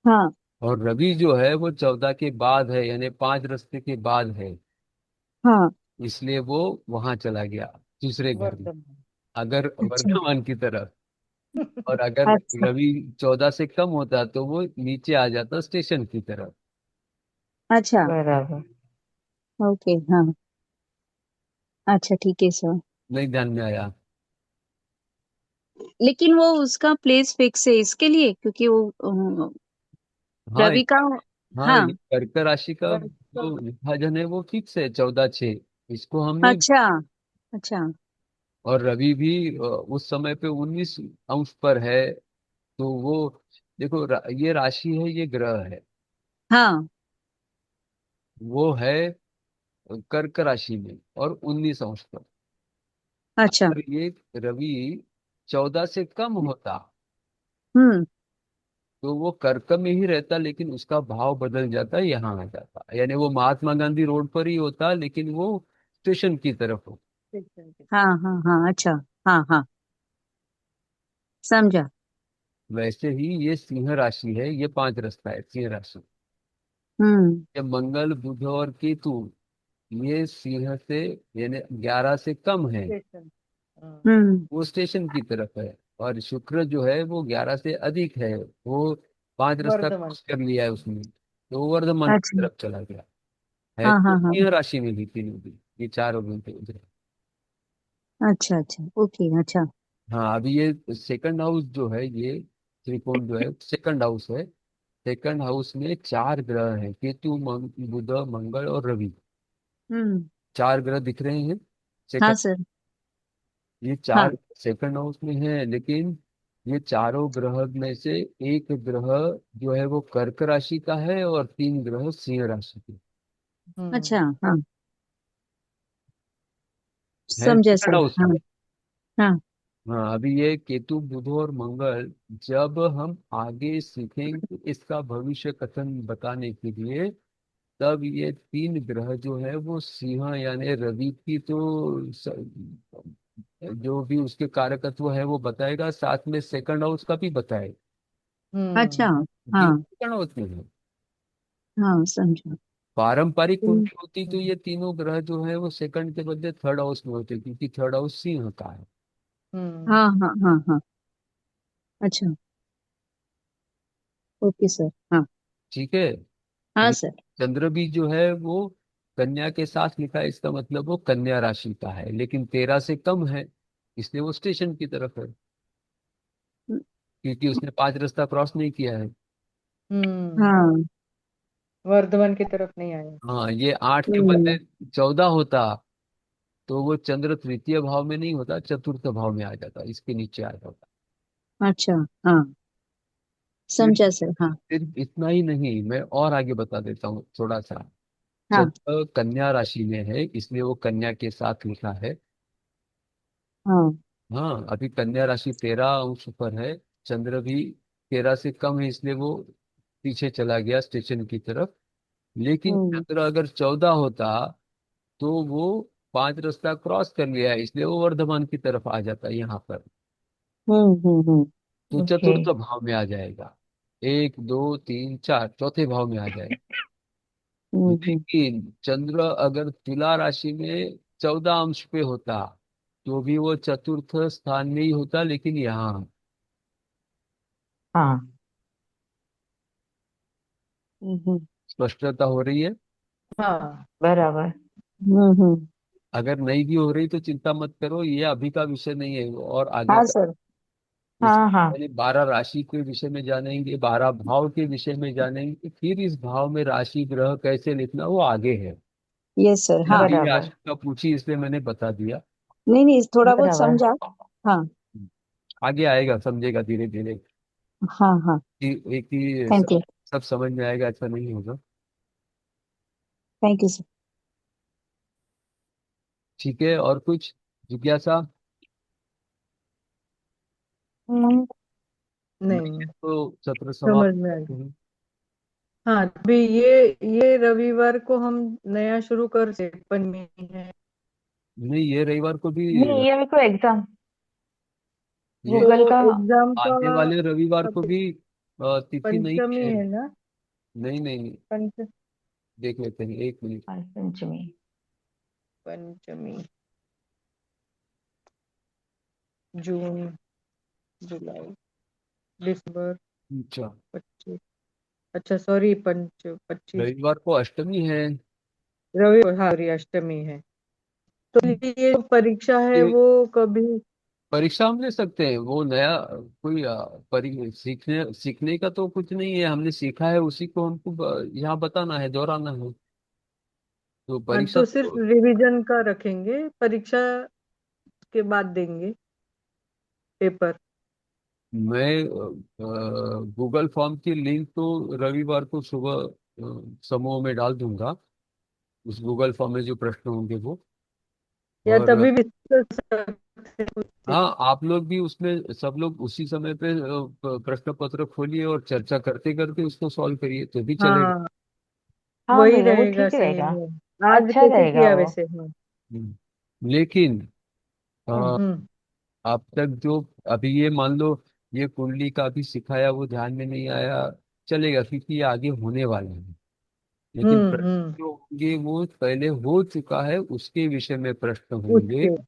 Speaker 6: हाँ
Speaker 2: और रवि जो है वो 14 के बाद है, यानी 5 रास्ते के बाद है।
Speaker 6: हाँ।
Speaker 2: इसलिए वो वहां चला गया, दूसरे घर में।
Speaker 3: वर्धमान।
Speaker 2: अगर
Speaker 6: अच्छा
Speaker 2: वर्धमान की तरफ। और अगर
Speaker 6: अच्छा
Speaker 2: रवि 14 से कम होता तो वो नीचे आ जाता स्टेशन की तरफ।
Speaker 6: अच्छा।
Speaker 1: बराबर।
Speaker 6: ओके, हाँ। अच्छा, ठीक है सर।
Speaker 2: नहीं ध्यान में आया?
Speaker 6: लेकिन वो उसका प्लेस फिक्स है इसके लिए, क्योंकि वो
Speaker 2: हाँ,
Speaker 6: रवि का।
Speaker 2: हाँ,
Speaker 6: हाँ।
Speaker 2: ये कर्क राशि का
Speaker 3: वर्धमान।
Speaker 2: जो विभाजन है वो फिक्स है 14/6। इसको हमने।
Speaker 6: अच्छा अच्छा।
Speaker 2: और रवि भी उस समय पे 19 अंश पर है। तो वो, देखो, ये राशि है, ये ग्रह है,
Speaker 6: हाँ।
Speaker 2: वो है कर्क राशि में और 19 अंश पर।
Speaker 6: अच्छा।
Speaker 2: अगर ये रवि 14 से कम होता
Speaker 6: हम्म।
Speaker 2: तो वो कर्क में ही रहता, लेकिन उसका भाव बदल जाता, यहाँ आ जाता, यानी वो महात्मा गांधी रोड पर ही होता, लेकिन वो स्टेशन की तरफ हो।
Speaker 6: हाँ हाँ हाँ, अच्छा। हाँ हाँ, समझा।
Speaker 2: वैसे ही ये सिंह राशि है, ये 5 रास्ता है सिंह राशि।
Speaker 6: हम्म
Speaker 2: ये मंगल बुध और केतु, ये सिंह से यानी 11 से कम है,
Speaker 3: स्टेशन। हाँ।
Speaker 6: हम्म।
Speaker 2: वो स्टेशन की तरफ है। और शुक्र जो है वो 11 से अधिक है, वो 5 रास्ता
Speaker 3: वर्धमान।
Speaker 2: क्रॉस कर लिया है उसने, तो वो वर्धमान की
Speaker 6: अच्छा।
Speaker 2: तरफ चला गया है।
Speaker 6: हाँ
Speaker 2: तो
Speaker 6: हाँ हाँ।
Speaker 2: सिंह राशि में भी तीनों भी, ये चारों घंटे उधर।
Speaker 6: अच्छा अच्छा, ओके, अच्छा।
Speaker 2: हाँ, अभी ये सेकंड हाउस जो है, ये त्रिकोण जो है सेकंड हाउस है। सेकंड हाउस में 4 ग्रह हैं, केतु बुध मंगल और रवि।
Speaker 6: हम्म।
Speaker 2: 4 ग्रह दिख रहे हैं
Speaker 6: हाँ
Speaker 2: सेकंड।
Speaker 6: सर।
Speaker 2: ये
Speaker 6: हाँ।
Speaker 2: 4 सेकंड हाउस में है, लेकिन ये चारों ग्रह में से एक ग्रह जो है वो कर्क राशि का है और 3 ग्रह सिंह राशि के
Speaker 6: अच्छा।
Speaker 3: हम्म।
Speaker 6: हाँ,
Speaker 2: हैं
Speaker 6: समझा
Speaker 2: सेकंड
Speaker 6: सर।
Speaker 2: हाउस
Speaker 6: हाँ
Speaker 2: में।
Speaker 6: हाँ।
Speaker 2: हाँ, अभी ये केतु बुध और मंगल, जब हम आगे सीखेंगे इसका भविष्य कथन बताने के लिए, तब ये 3 ग्रह जो है वो सिंह यानी रवि की तो जो भी उसके कारकत्व है वो बताएगा, साथ में सेकंड हाउस का भी बताएगा।
Speaker 6: अच्छा।
Speaker 3: हम्म।
Speaker 6: हाँ
Speaker 2: तीन सेकंड हाउस में है।
Speaker 6: हाँ, समझा।
Speaker 2: पारंपरिक
Speaker 6: हम्म,
Speaker 2: कुंडली होती तो ये तीनों ग्रह जो है वो सेकंड के बदले थर्ड हाउस में होते, क्योंकि थर्ड हाउस सिंह का है।
Speaker 3: हम्म।
Speaker 6: हाँ हाँ हाँ हाँ। अच्छा। Okay sir. हाँ।
Speaker 2: ठीक है।
Speaker 6: हाँ
Speaker 2: अभी
Speaker 6: सर।
Speaker 2: चंद्र भी जो है वो कन्या के साथ लिखा है, इसका मतलब वो कन्या राशि का है, लेकिन 13 से कम है, इसलिए वो स्टेशन की तरफ है, क्योंकि उसने 5 रास्ता क्रॉस नहीं किया है।
Speaker 3: हम्म।
Speaker 6: हाँ।
Speaker 3: वर्धमान की तरफ नहीं आया।
Speaker 2: हाँ, ये 8 के बदले
Speaker 6: हम्म।
Speaker 2: 14 होता तो वो चंद्र तृतीय भाव में नहीं होता, चतुर्थ भाव में आ जाता, इसके नीचे आ जाता।
Speaker 6: अच्छा। हाँ,
Speaker 2: सिर्फ
Speaker 6: समझा सर। हाँ
Speaker 2: सिर्फ इतना ही नहीं, मैं और आगे बता देता हूँ थोड़ा सा।
Speaker 6: हाँ
Speaker 2: चंद्र कन्या राशि में है, इसलिए वो कन्या के साथ लिखा है।
Speaker 6: हाँ।
Speaker 2: हाँ, अभी कन्या राशि 13 अंश पर है। चंद्र भी 13 से कम है, इसलिए वो पीछे चला गया स्टेशन की तरफ। लेकिन
Speaker 6: हम्म
Speaker 2: चंद्र अगर 14 होता तो वो 5 रास्ता क्रॉस कर लिया है, इसलिए वो वर्धमान की तरफ आ जाता है यहाँ पर।
Speaker 6: हम्म।
Speaker 2: तो
Speaker 1: ओके।
Speaker 2: चतुर्थ भाव में आ जाएगा, 1 2 3 4 चौथे भाव में आ जाएगा।
Speaker 6: हम्म।
Speaker 2: लेकिन चंद्र अगर तुला राशि में 14 अंश पे होता तो भी वो चतुर्थ स्थान में ही होता, लेकिन यहाँ
Speaker 1: हाँ।
Speaker 6: हम्म
Speaker 2: स्पष्टता हो रही है।
Speaker 3: हाँ।
Speaker 1: बराबर।
Speaker 6: हम्म।
Speaker 2: अगर नहीं भी हो रही तो चिंता मत करो, ये अभी का विषय नहीं है, और आगे
Speaker 6: हाँ
Speaker 2: का।
Speaker 6: सर।
Speaker 2: इस
Speaker 1: हाँ हाँ।
Speaker 2: पहले 12 राशि के विषय में जानेंगे, 12 भाव के विषय में जानेंगे, फिर इस भाव में राशि ग्रह कैसे लिखना वो आगे है।
Speaker 6: Yes sir.
Speaker 2: ये
Speaker 6: हाँ।
Speaker 2: अभी
Speaker 1: बराबर।
Speaker 2: राशि का पूछी इसलिए मैंने बता दिया।
Speaker 6: नहीं नहीं, थोड़ा बहुत
Speaker 1: बराबर।
Speaker 6: समझा। हाँ
Speaker 2: आगे आएगा, समझेगा धीरे धीरे।
Speaker 6: हाँ हाँ।
Speaker 2: कि एक ही
Speaker 6: थैंक यू।
Speaker 2: सब समझ में आएगा ऐसा नहीं होगा।
Speaker 6: Thank you sir.
Speaker 2: ठीक है, और कुछ जिज्ञासा?
Speaker 1: हम्म,
Speaker 2: नहीं है
Speaker 3: नहीं,
Speaker 2: तो सत्र
Speaker 3: समझ
Speaker 2: समाप्त
Speaker 3: में आ
Speaker 2: करते
Speaker 3: गया।
Speaker 2: हैं।
Speaker 3: हाँ, अभी ये रविवार को हम नया शुरू कर से पंचमी है।
Speaker 2: नहीं, ये रविवार को भी,
Speaker 1: नहीं, ये मेरे को एग्जाम
Speaker 2: ये
Speaker 3: तो
Speaker 1: गूगल का।
Speaker 3: एग्जाम का
Speaker 2: आने वाले रविवार को
Speaker 3: अभी
Speaker 2: भी तिथि नहीं
Speaker 3: पंचमी
Speaker 2: है।
Speaker 3: है ना?
Speaker 2: नहीं नहीं नहीं,
Speaker 3: पंच
Speaker 2: देख लेते हैं 1 मिनट।
Speaker 1: आज पंचमी।
Speaker 3: पंचमी, जून, जुलाई, दिसंबर,
Speaker 2: अच्छा,
Speaker 3: 25। अच्छा, सॉरी, 25।
Speaker 2: रविवार को अष्टमी है।
Speaker 3: रविवार, हाँ, रवि अष्टमी है। तो ये जो परीक्षा है
Speaker 2: ये
Speaker 3: वो कभी?
Speaker 2: परीक्षा हम ले सकते हैं, वो नया कोई सीखने सीखने का तो कुछ नहीं है, हमने सीखा है उसी को हमको यहाँ बताना है, दोहराना है। तो
Speaker 3: हाँ,
Speaker 2: परीक्षा
Speaker 3: तो सिर्फ
Speaker 2: तो
Speaker 3: रिवीजन का रखेंगे, परीक्षा के बाद देंगे पेपर।
Speaker 2: मैं गूगल फॉर्म की लिंक तो रविवार को सुबह समूह में डाल दूंगा, उस गूगल फॉर्म में जो प्रश्न होंगे वो।
Speaker 3: या
Speaker 2: और
Speaker 3: तभी भी कर सकते हैं उससे।
Speaker 2: हाँ, आप लोग भी उसमें सब लोग उसी समय पे प्रश्न पत्र खोलिए और चर्चा करते करते उसको सॉल्व करिए तो भी चलेगा।
Speaker 3: हाँ,
Speaker 1: हाँ
Speaker 3: वही
Speaker 1: भैया, वो
Speaker 3: रहेगा
Speaker 1: ठीक
Speaker 3: सही
Speaker 1: रहेगा।
Speaker 3: में। आज
Speaker 1: अच्छा
Speaker 3: कैसे
Speaker 1: रहेगा
Speaker 3: किया
Speaker 1: वो।
Speaker 3: वैसे? हाँ।
Speaker 2: लेकिन
Speaker 1: हम्म।
Speaker 2: अब तक जो, अभी ये मान लो ये कुंडली का भी सिखाया वो ध्यान में नहीं आया, चलेगा, क्योंकि ये आगे होने वाला है। लेकिन प्रश्न
Speaker 3: हम्म।
Speaker 2: जो होंगे वो पहले हो चुका है उसके विषय में प्रश्न होंगे।
Speaker 3: उसके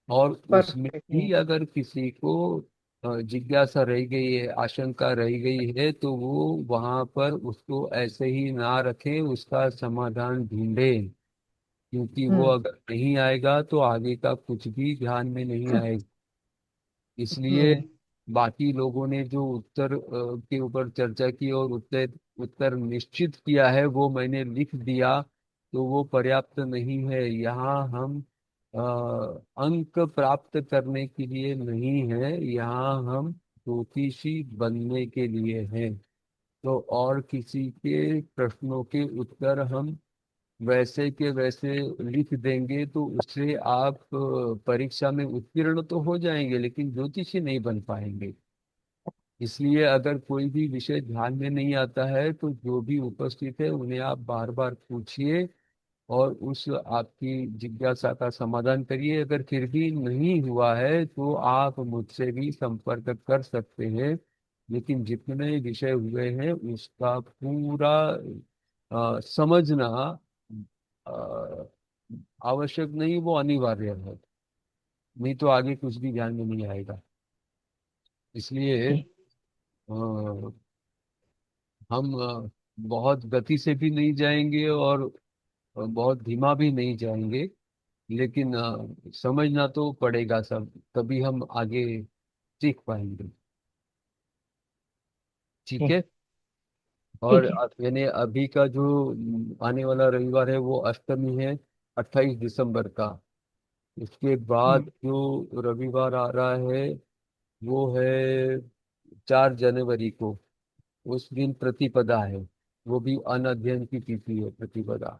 Speaker 2: और उसमें
Speaker 3: परफेक्ट।
Speaker 2: भी अगर किसी को जिज्ञासा रह गई है, आशंका रह गई है, तो वो वहां पर उसको ऐसे ही ना रखें, उसका समाधान ढूंढे। क्योंकि वो
Speaker 3: हम्म।
Speaker 2: अगर नहीं आएगा तो आगे का कुछ भी ध्यान में नहीं आएगा। इसलिए
Speaker 3: हम्म।
Speaker 2: बाकी लोगों ने जो उत्तर के ऊपर चर्चा की और उत्तर उत्तर निश्चित किया है वो मैंने लिख दिया, तो वो पर्याप्त नहीं है। यहाँ हम अ, अंक प्राप्त करने के लिए नहीं है, यहाँ हम ज्योतिषी बनने के लिए हैं। तो और किसी के प्रश्नों के उत्तर हम वैसे के वैसे लिख देंगे तो उससे आप परीक्षा में उत्तीर्ण तो हो जाएंगे, लेकिन ज्योतिषी नहीं बन पाएंगे। इसलिए अगर कोई भी विषय ध्यान में नहीं आता है तो जो भी उपस्थित है उन्हें आप बार बार पूछिए और उस आपकी जिज्ञासा का समाधान करिए। अगर फिर भी नहीं हुआ है तो आप मुझसे भी संपर्क कर सकते हैं। लेकिन जितने विषय हुए हैं उसका पूरा समझना अ, आवश्यक नहीं, वो अनिवार्य है। नहीं तो आगे कुछ भी ध्यान में नहीं आएगा। इसलिए
Speaker 1: जी।
Speaker 2: हम बहुत गति से भी नहीं जाएंगे और बहुत धीमा भी नहीं जाएंगे, लेकिन समझना तो पड़ेगा सब, तभी हम आगे सीख पाएंगे। ठीक
Speaker 1: जी।
Speaker 2: है। और
Speaker 1: ठीक है।
Speaker 2: यानी अभी का जो आने वाला रविवार है वो अष्टमी है, 28 दिसंबर का। उसके बाद
Speaker 1: हम्म।
Speaker 2: जो रविवार आ रहा है वो है 4 जनवरी को। उस दिन प्रतिपदा है, वो भी अनध्ययन की तिथि है प्रतिपदा।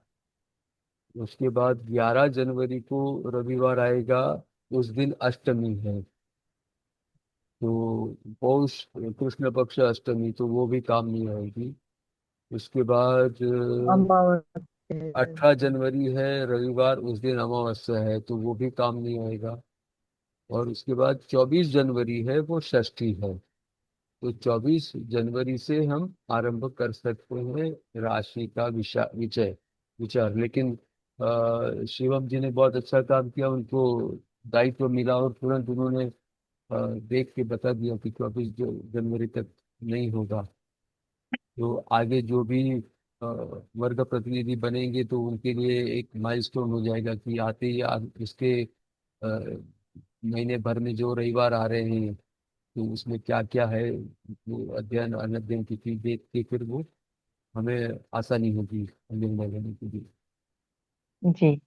Speaker 2: उसके बाद 11 जनवरी को रविवार आएगा, उस दिन अष्टमी है। तो पौष कृष्ण पक्ष अष्टमी, तो वो भी काम नहीं आएगी। उसके बाद
Speaker 3: अमावस्या।
Speaker 2: 18 जनवरी है रविवार, उस दिन अमावस्या है, तो वो भी काम नहीं आएगा। और उसके बाद 24 जनवरी है, वो षष्ठी है। तो 24 जनवरी से हम आरंभ कर सकते हैं राशि का विषय विचार। लेकिन शिवम जी ने बहुत अच्छा काम किया, उनको दायित्व मिला और तुरंत उन्होंने देख के बता दिया कि 24 जनवरी तक नहीं होगा। तो आगे जो भी वर्ग प्रतिनिधि बनेंगे तो उनके लिए एक माइलस्टोन हो जाएगा कि आते ही इसके महीने भर में जो रविवार आ रहे हैं तो उसमें क्या क्या है, वो अध्ययन अनध्ययन की चीज देख के फिर वो हमें आसानी होगी निर्णय लेने के लिए।
Speaker 1: जी।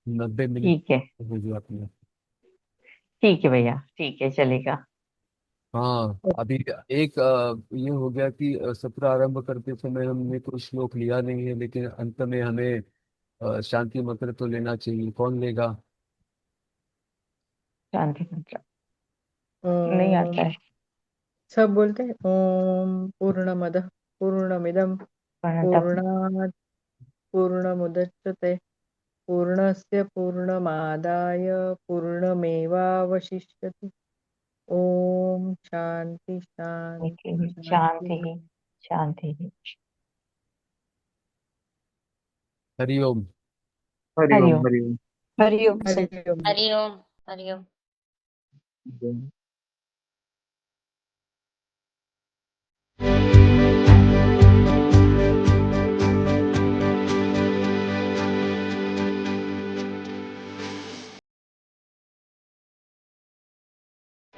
Speaker 2: 90 मिनट
Speaker 1: ठीक है।
Speaker 2: हो गया आपने।
Speaker 1: ठीक है भैया, ठीक है, चलेगा।
Speaker 2: हाँ, अभी एक ये हो गया कि सत्र आरंभ करते समय हमने कोई श्लोक लिया नहीं है, लेकिन अंत में हमें शांति मंत्र तो लेना चाहिए। कौन लेगा?
Speaker 1: शांति मंत्र नहीं आता
Speaker 3: ओम।
Speaker 1: है।
Speaker 3: सब बोलते हैं ओम पूर्णमदः पूर्णमिदं
Speaker 1: प्रणतम।
Speaker 3: पूर्णात् पूर्णमुदच्यते पूर्णस्य पूर्णमादाय पूर्णमेवावशिष्यते। ओम शांति शांति
Speaker 1: शांति
Speaker 3: शांति।
Speaker 1: ही, शांति ही।
Speaker 2: हरिओम।
Speaker 4: हरिओम
Speaker 1: हरिओम।
Speaker 4: हरिओम।
Speaker 6: हरिओम सर।
Speaker 3: हरिओम।
Speaker 5: हरिओम हरिओम।
Speaker 4: जय